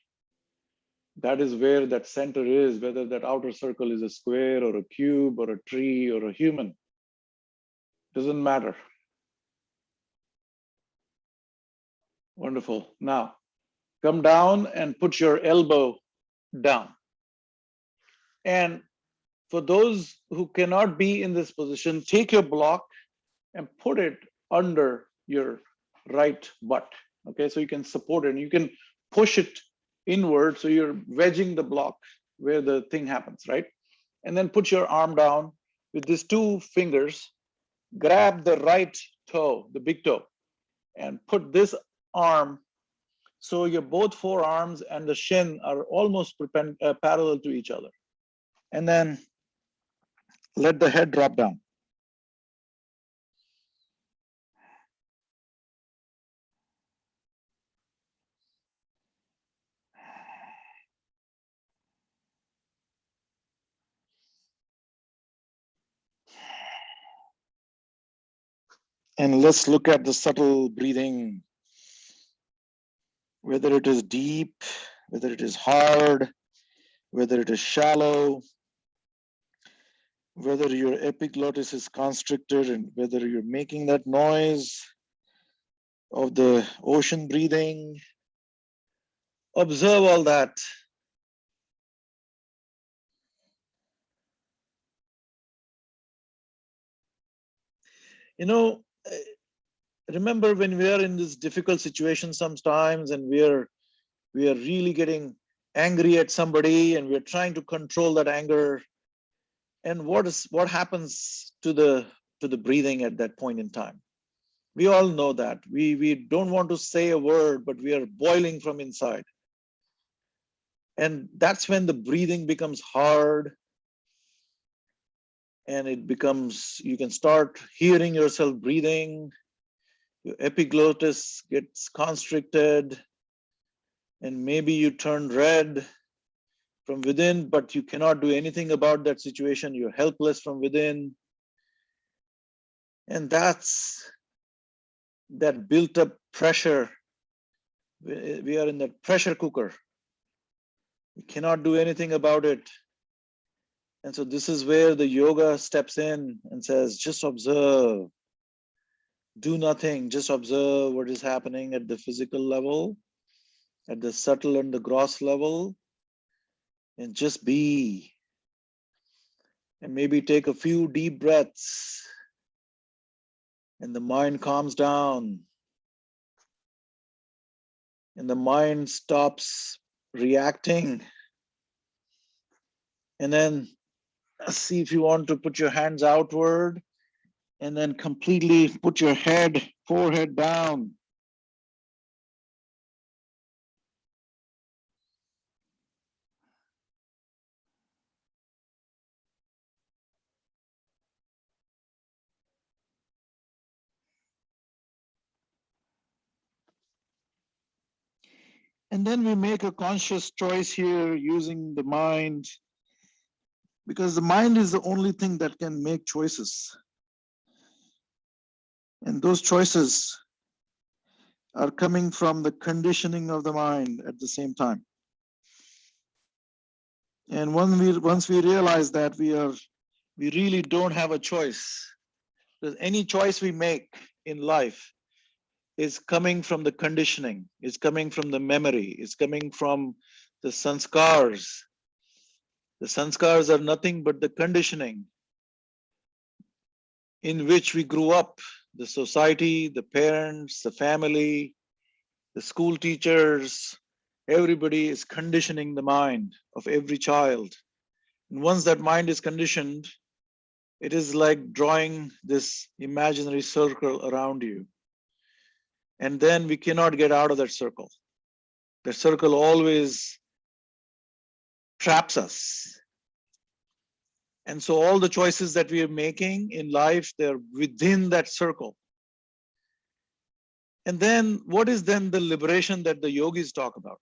That is where that center is, whether that outer circle is a square or a cube or a tree or a human. Doesn't matter. Wonderful. Now, come down and put your elbow down. And for those who cannot be in this position, take your block and put it under your right butt. Okay, so you can support it and you can push it inward. So you're wedging the block where the thing happens, right? And then put your arm down with these 2 fingers, grab the right toe, the big toe, and put this arm so your both forearms and the shin are almost parallel to each other. And then let the head drop down. And let's look at the subtle breathing, whether it is deep, whether it is hard, whether it is shallow, whether your epiglottis is constricted and whether you're making that noise of the ocean breathing. Observe all that. You know, remember when we are in this difficult situation sometimes and we are really getting angry at somebody and we're trying to control that anger, and what happens to the breathing at that point in time? We all know that we don't want to say a word, but we are boiling from inside, and that's when the breathing becomes hard, and it becomes, you can start hearing yourself breathing, your epiglottis gets constricted, and maybe you turn red from within, but you cannot do anything about that situation. You're helpless from within. And that's that built up pressure. We are in that pressure cooker. We cannot do anything about it. And so this is where the yoga steps in and says, just observe. Do nothing, just observe what is happening at the physical level, at the subtle and the gross level, and just be. And maybe take a few deep breaths, and the mind calms down, and the mind stops reacting And then see if you want to put your hands outward and then completely put your forehead down. And then we make a conscious choice here using the mind, because the mind is the only thing that can make choices. And those choices are coming from the conditioning of the mind at the same time. And once we realize that we really don't have a choice, because any choice we make in life is coming from the conditioning, is coming from the memory, is coming from the sanskars. The sanskars are nothing but the conditioning in which we grew up. The society, the parents, the family, the school teachers, everybody is conditioning the mind of every child. And once that mind is conditioned, it is like drawing this imaginary circle around you. And then we cannot get out of that circle. The circle always traps us. And so all the choices that we are making in life, they're within that circle. And then what is then the liberation that the yogis talk about?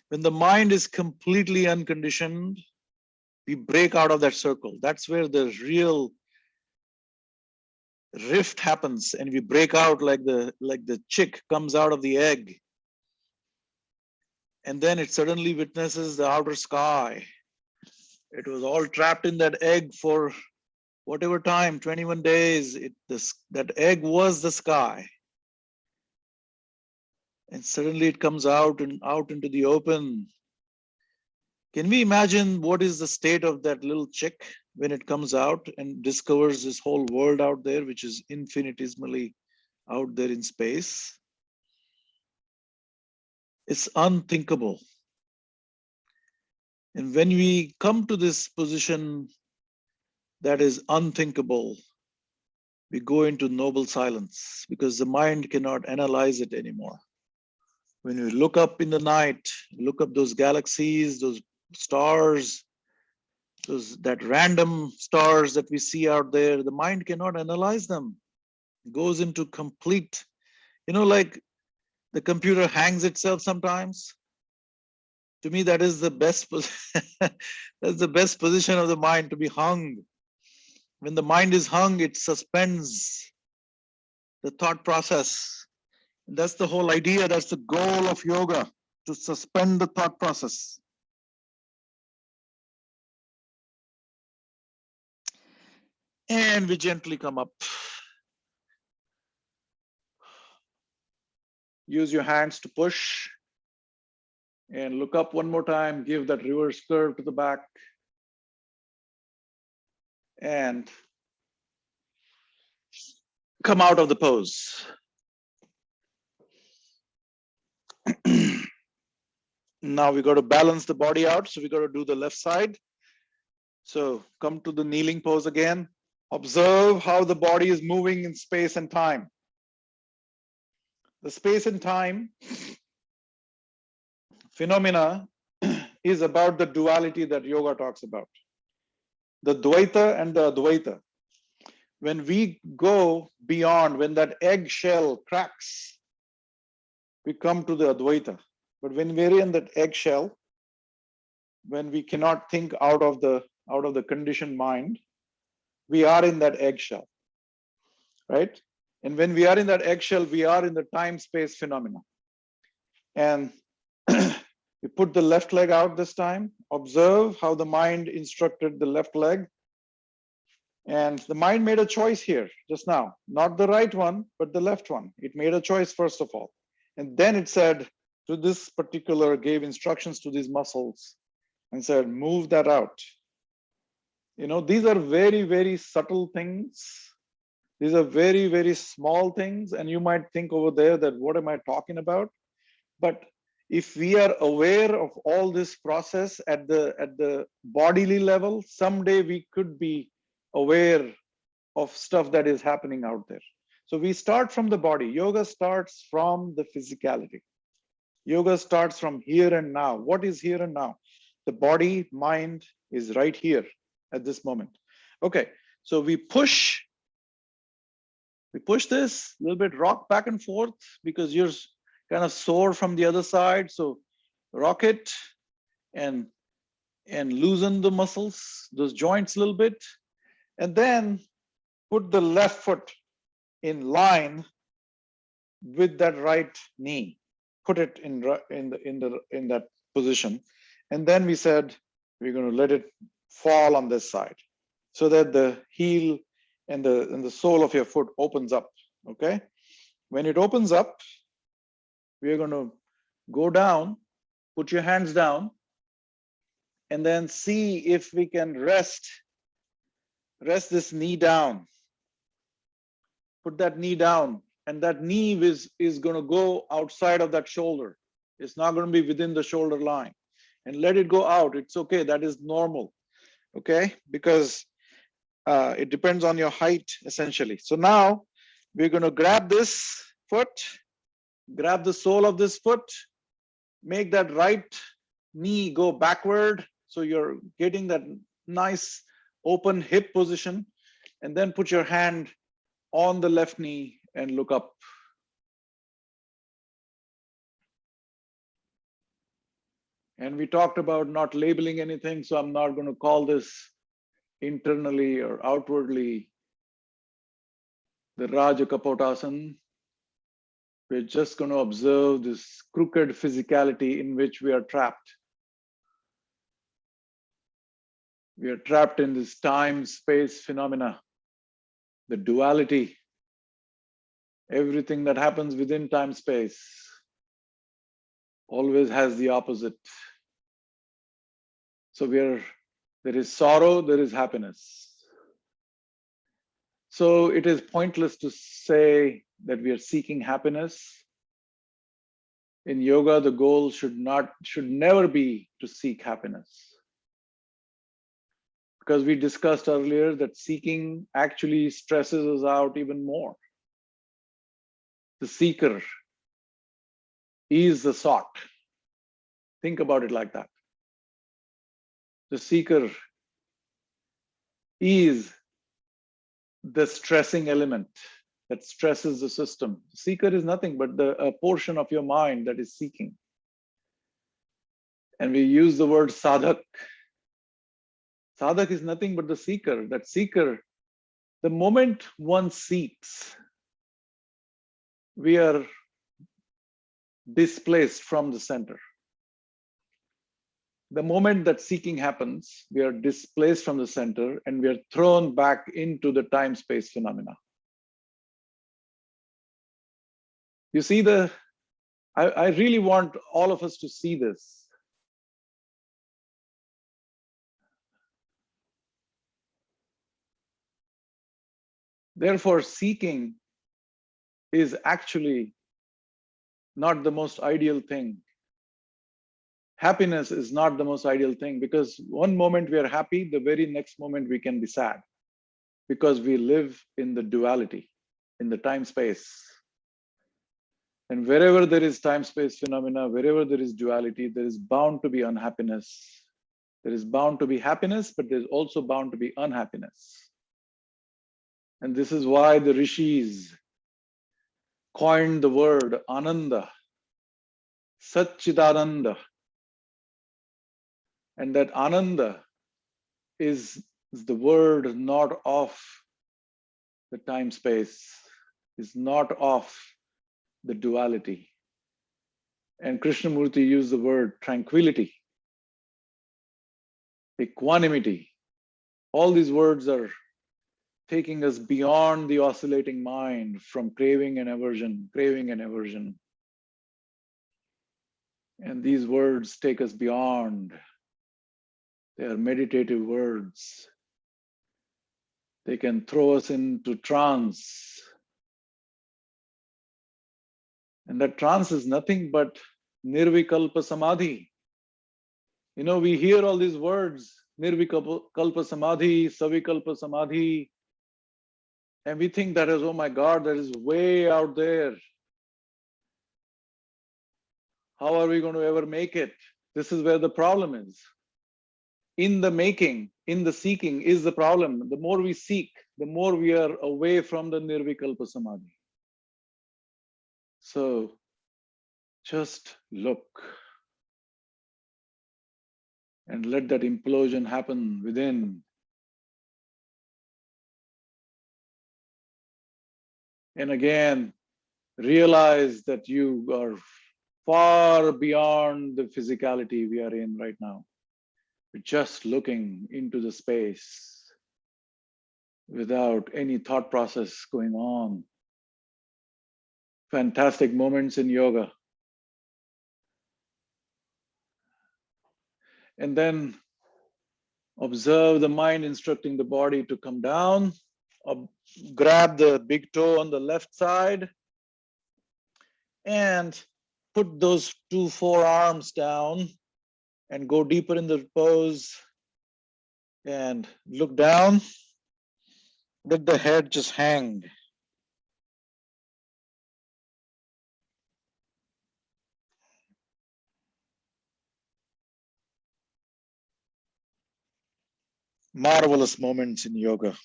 When the mind is completely unconditioned, we break out of that circle. That's where the real rift happens, and we break out like the chick comes out of the egg. And then it suddenly witnesses the outer sky. It was all trapped in that egg for whatever time, 21 days. That egg was the sky. And suddenly it comes out and out into the open. Can we imagine what is the state of that little chick when it comes out and discovers this whole world out there, which is infinitesimally out there in space? It's unthinkable. And when we come to this position that is unthinkable, we go into noble silence because the mind cannot analyze it anymore. When we look up in the night, look up those galaxies, those stars, that random stars that we see out there, the mind cannot analyze them. It goes into complete, like the computer hangs itself sometimes. To me, that is the best. That's the best position of the mind, to be hung. When the mind is hung, it suspends the thought process. And that's the whole idea. That's the goal of yoga, to suspend the thought process. And we gently come up. Use your hands to push. And look up one more time. Give that reverse curve to the back. And come out of the pose. Now we got to balance the body out. So we got to do the left side. So come to the kneeling pose again. Observe how the body is moving in space and time. The space and time phenomena is about the duality that yoga talks about. The Dvaita and the Advaita. When we go beyond, when that eggshell cracks, we come to the Advaita. But when we're in that eggshell, when we cannot think out of the conditioned mind, we are in that eggshell, right? And when we are in that eggshell, we are in the time-space phenomena. And we put the left leg out this time. Observe how the mind instructed the left leg. And the mind made a choice here just now, not the right one, but the left one. It made a choice first of all. And then it said to this particular, gave instructions to these muscles and said, move that out. These are very, very subtle things. These are very, very small things. And you might think over there that, what am I talking about? But if we are aware of all this process at the bodily level, someday we could be aware of stuff that is happening out there. So we start from the body. Yoga starts from the physicality. Yoga starts from here and now. What is here and now? The body, mind is right here at this moment. Okay, so we push this a little bit, rock back and forth because you're kind of sore from the other side. So rock it and loosen the muscles, those joints a little bit, and then put the left foot in line with that right knee. Put it in that position, and then we said we're going to let it fall on this side, so that the heel and the sole of your foot opens up. Okay, when it opens up, we're going to go down, put your hands down, and then see if we can rest this knee down. Put that knee down, and that knee is going to go outside of that shoulder. It's not going to be within the shoulder line, and let it go out. It's okay. That is normal. Okay, because it depends on your height essentially. So now we're going to grab this foot, grab the sole of this foot, make that right knee go backward. So you're getting that nice open hip position, and then put your hand on the left knee and look up. And we talked about not labeling anything, so I'm not going to call this internally or outwardly the Raja Kapotasana. We're just going to observe this crooked physicality in which we are trapped. We are trapped in this time-space phenomena, the duality. Everything that happens within time-space always has the opposite. So there is sorrow, there is happiness. So it is pointless to say that we are seeking happiness. In yoga, the goal should never be to seek happiness. Because we discussed earlier that seeking actually stresses us out even more. The seeker is the sought. Think about it like that. The seeker is the stressing element that stresses the system. The seeker is nothing but a portion of your mind that is seeking. And we use the word sadhak. Sadhak is nothing but the seeker. That seeker, the moment one seeks, we are displaced from the center. The moment that seeking happens, we are displaced from the center and we are thrown back into the time-space phenomena. You see, I really want all of us to see this. Therefore, seeking is actually not the most ideal thing. Happiness is not the most ideal thing, because one moment we are happy, the very next moment we can be sad, because we live in the duality, in the time-space. And wherever there is time-space phenomena, wherever there is duality, there is bound to be unhappiness. There is bound to be happiness, but there's also bound to be unhappiness. And this is why the rishis coined the word Ananda, Satchidananda. And that Ananda is the word not of the time-space, is not of the duality. And Krishnamurti used the word tranquility, equanimity. All these words are taking us beyond the oscillating mind, from craving and aversion, craving and aversion. And these words take us beyond. They are meditative words. They can throw us into trance. And that trance is nothing but Nirvikalpa Samadhi. You know, we hear all these words, Nirvikalpa Samadhi, Savikalpa Samadhi, and we think that is, oh my God, that is way out there. How are we going to ever make it? This is where the problem is. In the making, in the seeking is the problem. The more we seek, the more we are away from the Nirvikalpa Samadhi. So just look and let that implosion happen within. And again, realize that you are far beyond the physicality we are in right now. We're just looking into the space without any thought process going on. Fantastic moments in yoga. And then observe the mind instructing the body to come down. Grab the big toe on the left side and put those two forearms down and go deeper in the pose and look down. Let the head just hang. Marvelous moments in yoga.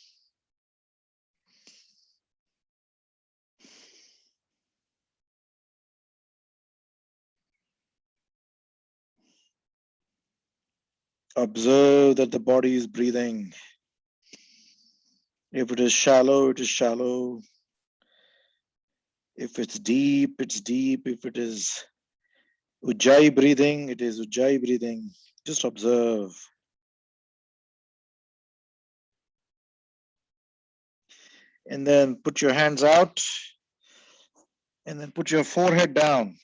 Observe that the body is breathing. If it is shallow, it is shallow. If it's deep, it's deep. If it is Ujjayi breathing, it is Ujjayi breathing. Just observe. And then put your hands out and then put your forehead down.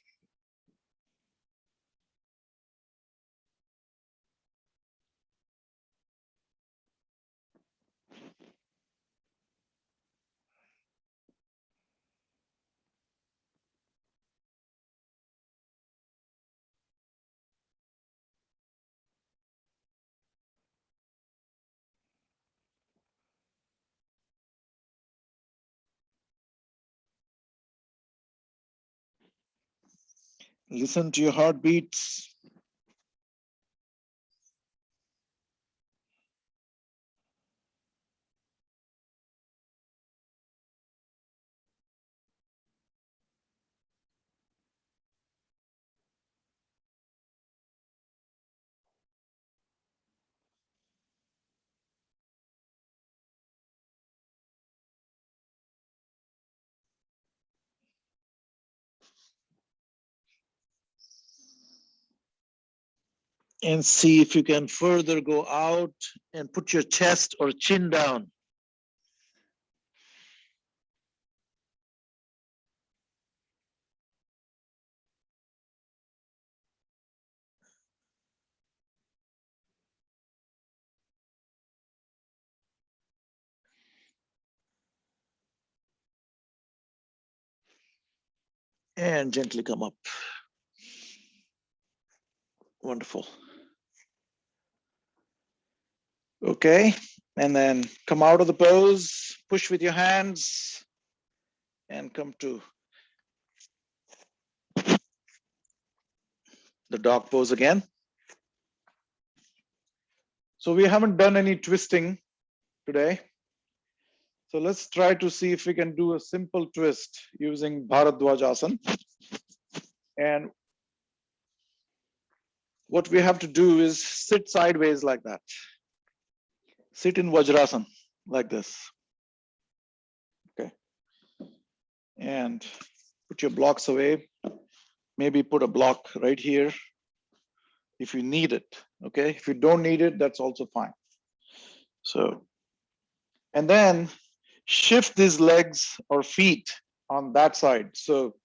Listen to your heartbeats. And see if you can further go out and put your chest or chin down. And gently come up. Wonderful. Okay, and then come out of the pose, push with your hands, and come to the dog pose again. So we haven't done any twisting today. So let's try to see if we can do a simple twist using Bharadwajasana. And what we have to do is sit sideways like that. Sit in Vajrasana like this. Okay. And put your blocks away. Maybe put a block right here if you need it. Okay. If you don't need it, that's also fine. So, and then shift these legs or feet on that side. So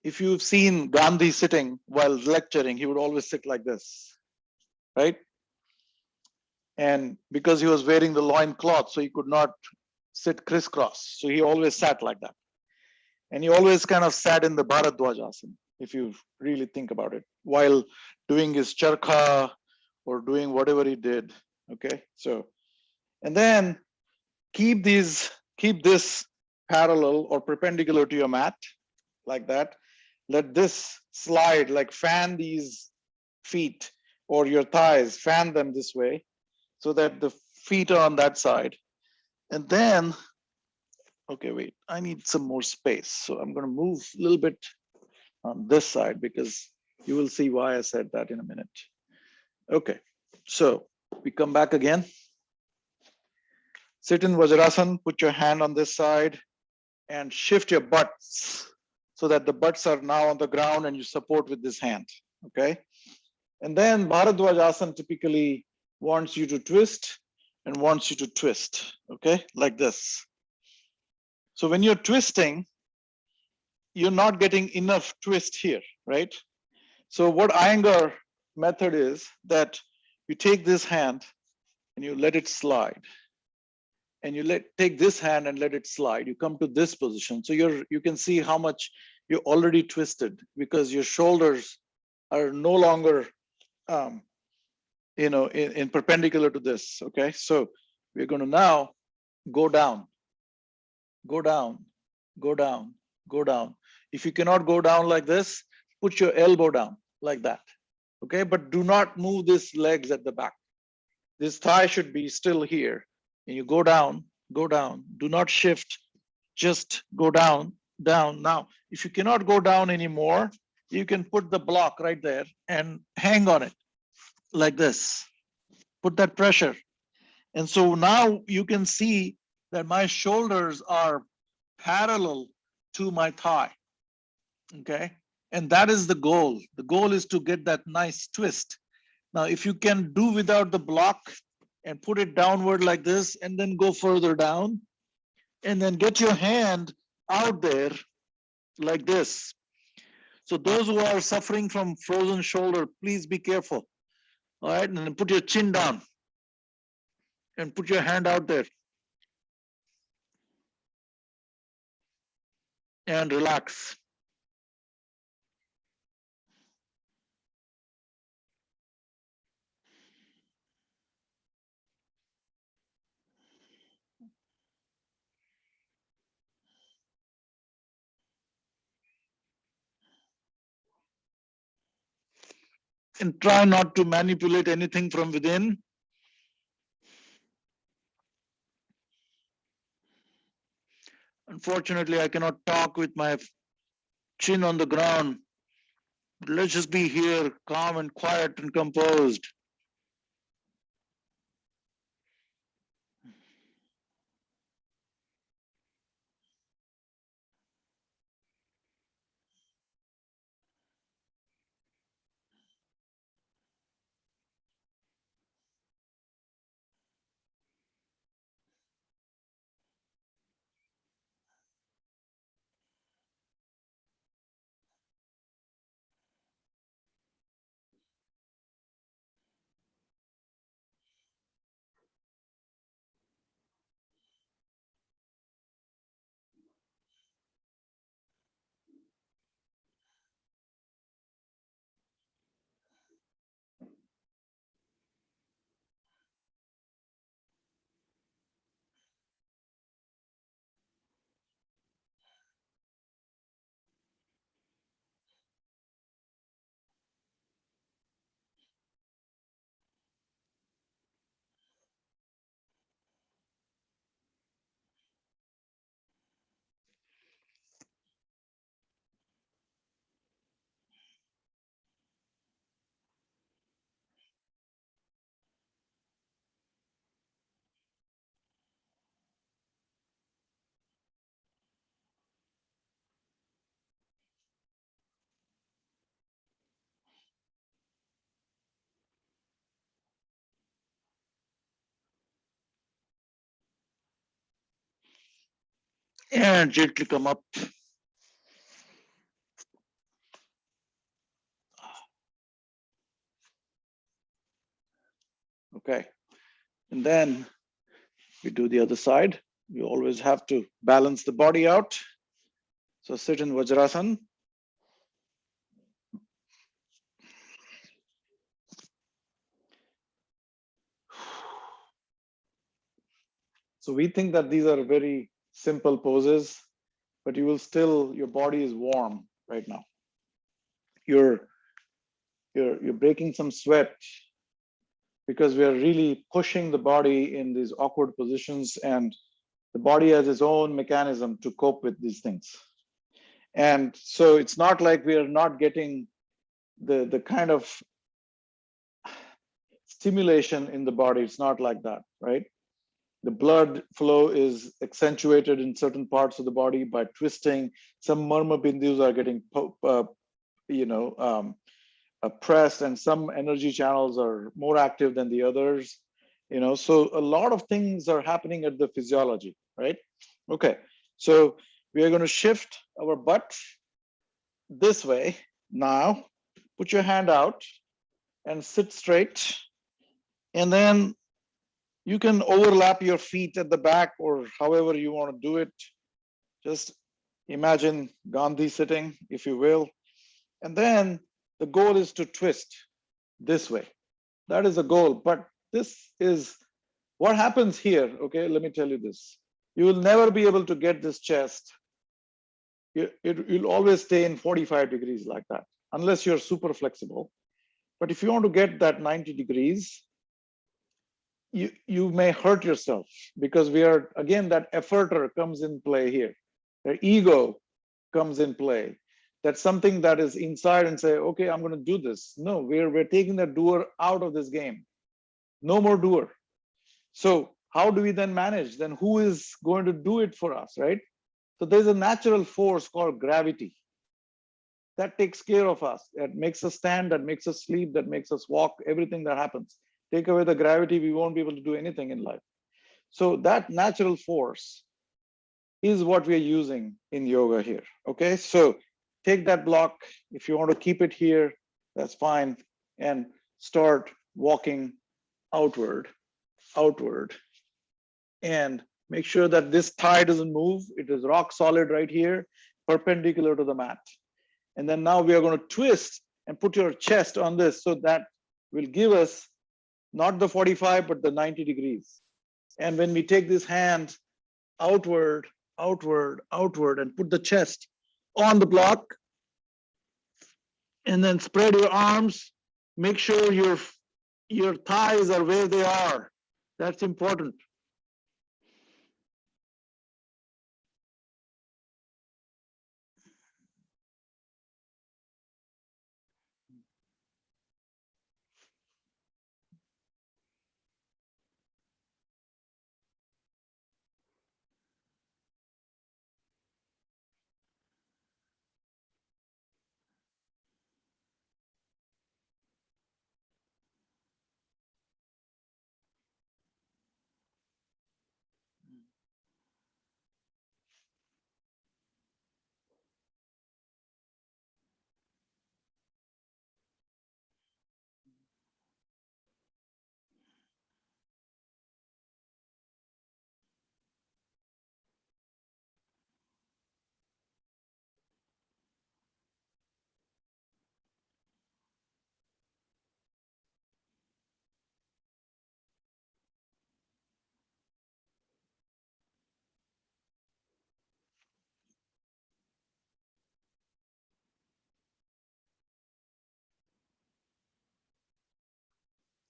if you've seen Gandhi sitting while lecturing, he would always sit like this, right? And because he was wearing the loin cloth, so he could not sit crisscross. So he always sat like that. And he always kind of sat in the Bharadwajasana. if you really think about it, while doing his charkha or doing whatever he did. Okay, so and then keep this parallel or perpendicular to your mat like that. Let this slide, like fan these feet or your thighs, fan them this way so that the feet are on that side. And then, okay, wait, I need some more space. So I'm going to move a little bit on this side because you will see why I said that in a minute. Okay, so we come back again. Sit in Vajrasan, put your hand on this side and shift your butts so that the butts are now on the ground and you support with this hand, okay? And then Bharadwaj typically wants you to twist and wants you to twist, okay? Like this. So when you're twisting, you're not getting enough twist here, right? So what Iyengar method is that you take this hand and you let it slide. And you take this hand and let it slide. You come to this position. So you can see how much you already twisted because your shoulders are no longer in perpendicular to this. Okay, so we're going to now go down, go down, go down, go down. If you cannot go down like this, put your elbow down like that. Okay, but do not move these legs at the back. This thigh should be still here. And you go down, go down. Do not shift, just go down, down. Now, if you cannot go down anymore, you can put the block right there and hang on it like this. Put that pressure. And so now you can see that my shoulders are parallel to my thigh. Okay. And that is the goal. The goal is to get that nice twist. Now, if you can do without the block and put it downward like this, and then go further down, and then get your hand out there like this. So those who are suffering from frozen shoulder, please be careful. All right, and then put your chin down and put your hand out there and relax. And try not to manipulate anything from within. Unfortunately, I cannot talk with my chin on the ground. But let's just be here, calm and quiet and composed. And gently come up. Okay. And then we do the other side. You always have to balance the body out. So sit in Vajrasan. So we think that these are very simple poses, but you will still, your body is warm right now. You're breaking some sweat because we are really pushing the body in these awkward positions, and the body has its own mechanism to cope with these things. And so it's not like we are not getting the kind of stimulation in the body. It's not like that, right? The blood flow is accentuated in certain parts of the body by twisting. Some murmur bindus are getting pressed, and some energy channels are more active than the others. So a lot of things are happening at the physiology, right? Okay, so we are going to shift our butt this way now. Put your hand out and sit straight, and then you can overlap your feet at the back or however you want to do it. Just imagine Gandhi sitting, if you will. And then the goal is to twist this way. That is the goal. But this is what happens here. Okay, let me tell you this. You will never be able to get this chest. You'll always stay in 45 degrees like that, unless you're super flexible. But if you want to get that 90 degrees, you may hurt yourself, because we are, again, that efforter comes in play here. Their ego comes in play. That's something that is inside and say, okay, I'm going to do this. No, we're taking the doer out of this game. No more doer. So how do we then manage? Then who is going to do it for us, right? So there's a natural force called gravity that takes care of us. That makes us stand, that makes us sleep, that makes us walk, everything that happens. Take away the gravity, we won't be able to do anything in life. So that natural force is what we're using in yoga here. Okay, so take that block. If you want to keep it here, that's fine. And start walking outward, outward. And make sure that this thigh doesn't move. It is rock solid right here, perpendicular to the mat. And then now we are going to twist and put your chest on this, so that will give us not the 45, but the 90 degrees. And when we take this hand outward, outward, outward, and put the chest on the block, and then spread your arms, make sure your thighs are where they are. That's important.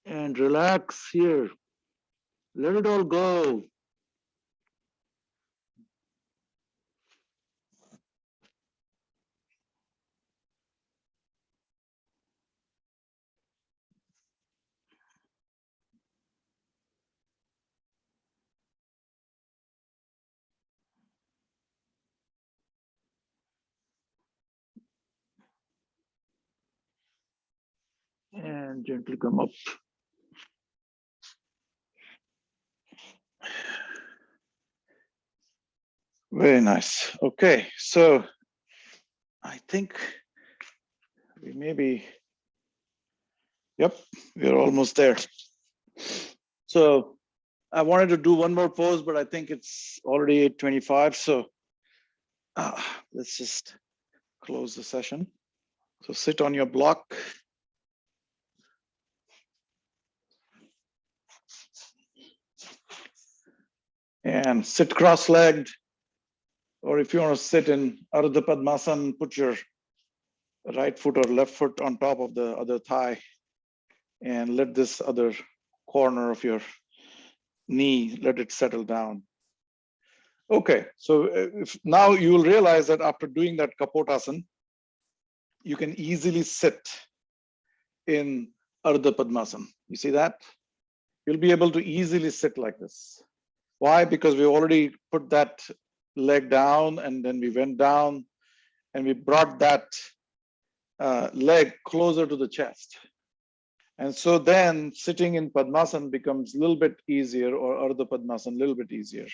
And relax here. Let it all go. And gently come up. Very nice. Okay, so I think we maybe, yep, we're almost there. So I wanted to do one more pose, but I think it's already 8:25. So let's just close the session. So sit on your block. And sit cross-legged, or if you want to sit in Ardha Padmasana, put your right foot or left foot on top of the other thigh and let this other corner of your knee, let it settle down. Okay, so if now you will realize that after doing that Kapotasana, you can easily sit in Ardha Padmasana. You see that? You'll be able to easily sit like this. Why? Because we already put that leg down and then we went down and we brought that leg closer to the chest. And so then sitting in Padmasana becomes a little bit easier, or Ardha Padmasana a little bit easier.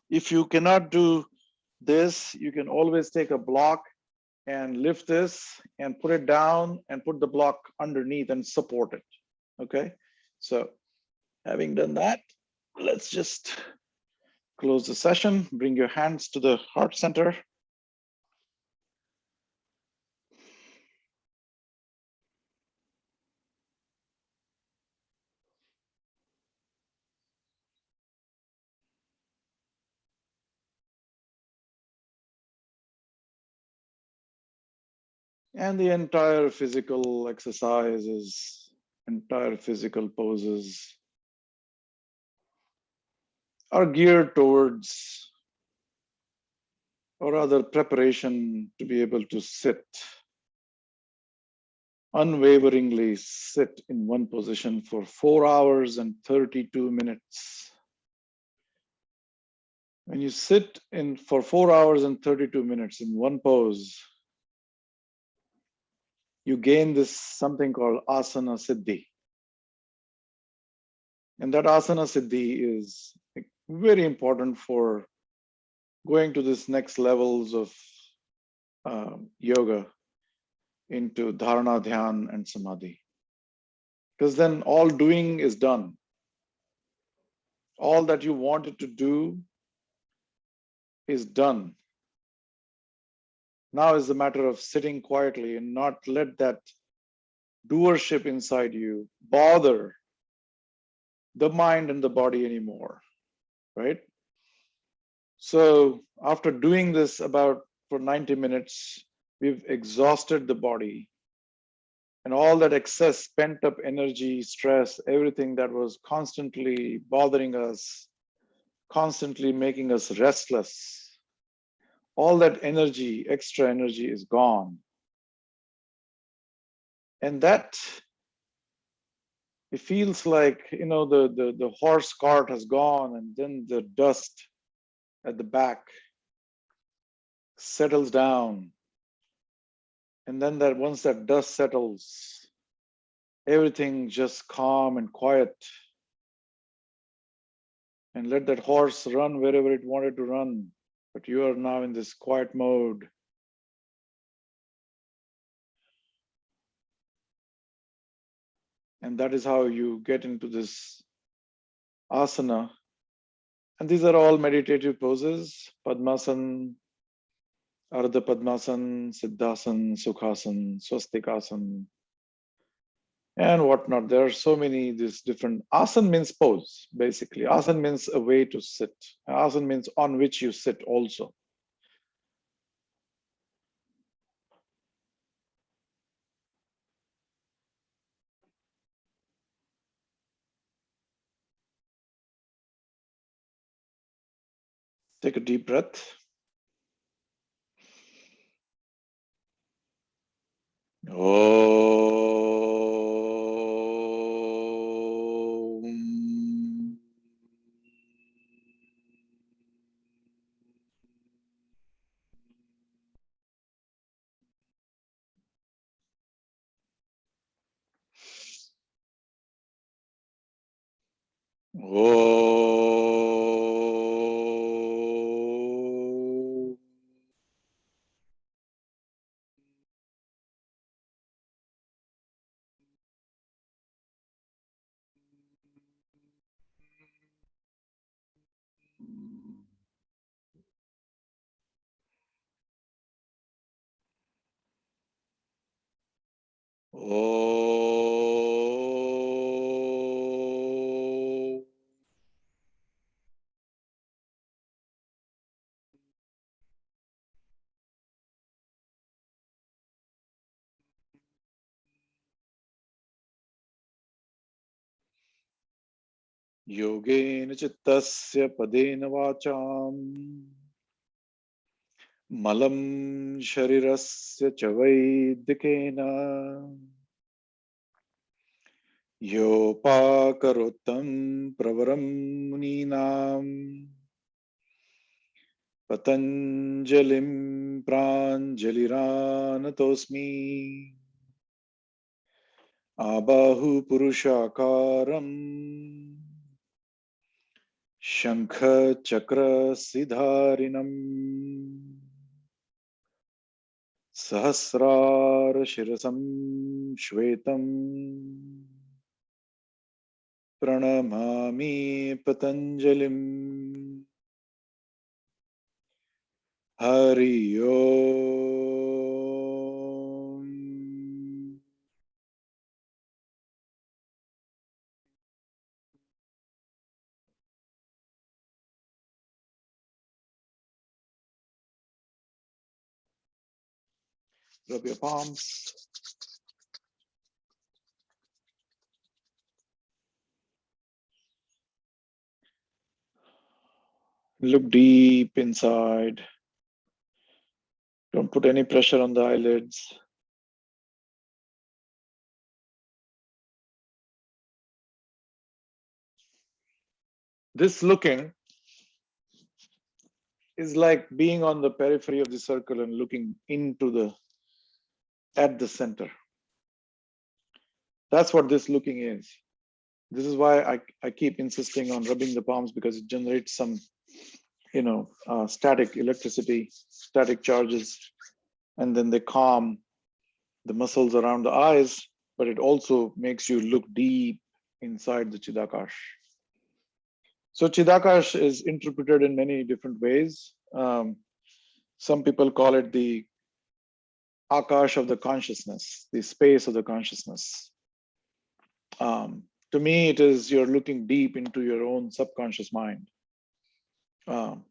If you cannot do this, you can always take a block and lift this and put it down and put the block underneath and support it. Okay, so having done that, let's just close the session. Bring your hands to the heart center. And the entire physical exercises, entire physical poses are geared towards, or rather preparation to be able to sit, unwaveringly sit in one position for 4 hours and 32 minutes. When you sit in for 4 hours and 32 minutes in one pose, you gain this something called asana siddhi. And that asana siddhi is very important for going to this next levels of yoga into dharana, dhyan, and samadhi. Because then all doing is done. All that you wanted to do is done. Now is the matter of sitting quietly and not let that doership inside you bother the mind and the body anymore, right? So after doing this about for 90 minutes, we've exhausted the body, and all that excess pent up energy, stress, everything that was constantly bothering us, constantly making us restless, all that energy, extra energy is gone. And that, it feels like, the horse cart has gone, and then the dust at the back settles down. And then that once that dust settles, everything just calm and quiet. And let that horse run wherever it wanted to run. But you are now in this quiet mode. And that is how you get into this asana. And these are all meditative poses: Padmasana, Ardha Padmasana, Siddhasana, Sukhasana, Swastikasana, and whatnot. There are so many these different. Asana means pose, basically. Asana means a way to sit. Asana means on which you sit also. Take a deep breath. Om. Om. Om. Yogena chittasya padena vacham malam sharirasya cha vaidikena yopakarottam pravaram muninam patanjalim pranjaliranatosmi abahu purushakaram shankha chakra sidharinam सहस्रार शिरसं श्वेतं प्रणमामि पतंजलिं हरि ओम rub your palms, look deep inside, don't put any pressure on the eyelids. This looking is like being on the periphery of the circle and looking into the at the center. That's what this looking is. This is why I keep insisting on rubbing the palms, because it generates some, static electricity, static charges, and then they calm the muscles around the eyes, but it also makes you look deep inside the Chidakash. So Chidakash is interpreted in many different ways. Some people call it the Akash of the consciousness, the space of the consciousness. To me, it is you're looking deep into your own subconscious mind,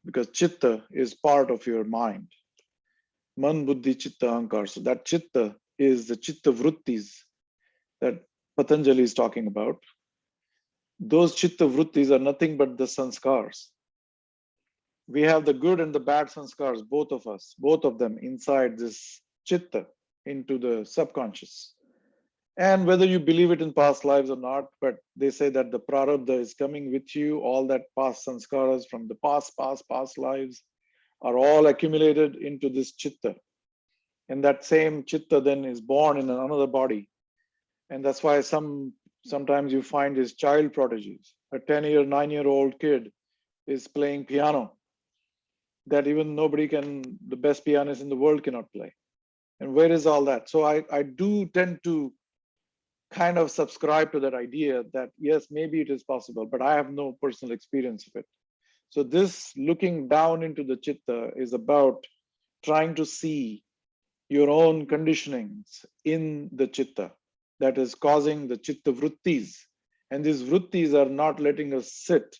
because Chitta is part of your mind. Man, Buddhi, Chitta, Ahankar. So that Chitta is the Chitta Vrittis that Patanjali is talking about. Those Chitta Vrittis are nothing but the sanskars. We have the good and the bad sanskars, both of us, both of them inside this Chitta, into the subconscious. And whether you believe it in past lives or not, but they say that the prarabdha is coming with you, all that past sanskaras from the past lives are all accumulated into this Chitta. And that same Chitta then is born in another body. And that's why sometimes you find these child prodigies. A 10-year, 9-year-old kid is playing piano that even the best pianist in the world cannot play. And where is all that? So I do tend to kind of subscribe to that idea that yes, maybe it is possible, but I have no personal experience of it. So this looking down into the Chitta is about trying to see your own conditionings in the Chitta that is causing the Chitta Vrittis. And these Vrittis are not letting us sit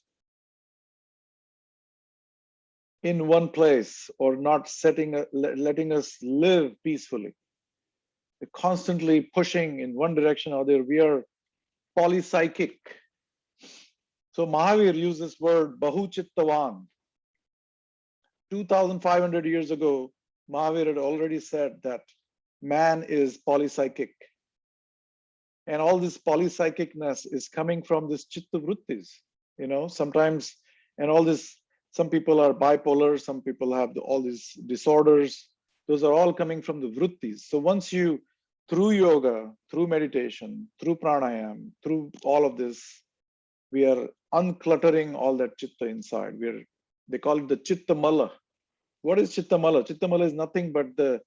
in one place or not letting us live peacefully. They're constantly pushing in one direction or the other. We are polypsychic. So Mahavir used this word Bahuchittavan. 2,500 years ago, Mahavir had already said that man is polypsychic. And all this polypsychicness is coming from this Chitta Vrittis, sometimes, and all this, some people are bipolar, some people have all these disorders. Those are all coming from the Vrittis. So once you, through yoga, through meditation, through pranayam, through all of this, we are uncluttering all that Chitta inside. They call it the Chitta Mala. What is Chitta Mala? Chitta Mala is nothing but the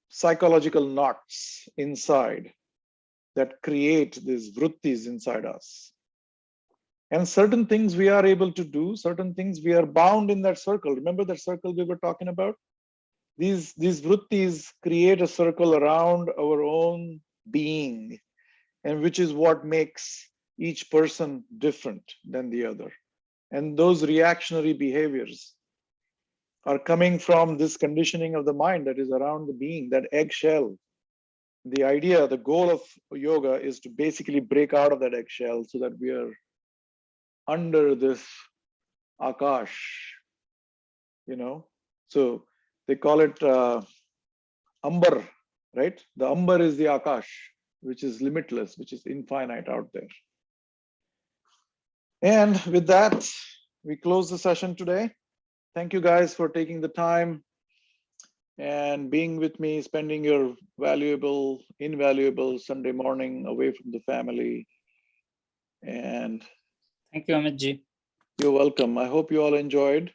psychological knots inside that create these vrittis inside us. And certain things we are able to do, certain things we are bound in that circle. Remember that circle we were talking about? These vrittis create a circle around our own being, and which is what makes each person different than the other. And those reactionary behaviors are coming from this conditioning of the mind that is around the being, that eggshell, the idea, the goal of yoga is to basically break out of that eggshell so that we are under this akash, So they call it ambar, right? The ambar is the akash, which is limitless, which is infinite out there. And with that, we close the session today. Thank you guys for taking the time and being with me, spending your invaluable Sunday morning away from the family. And thank you, Amitji. you're welcome. I hope you all enjoyed.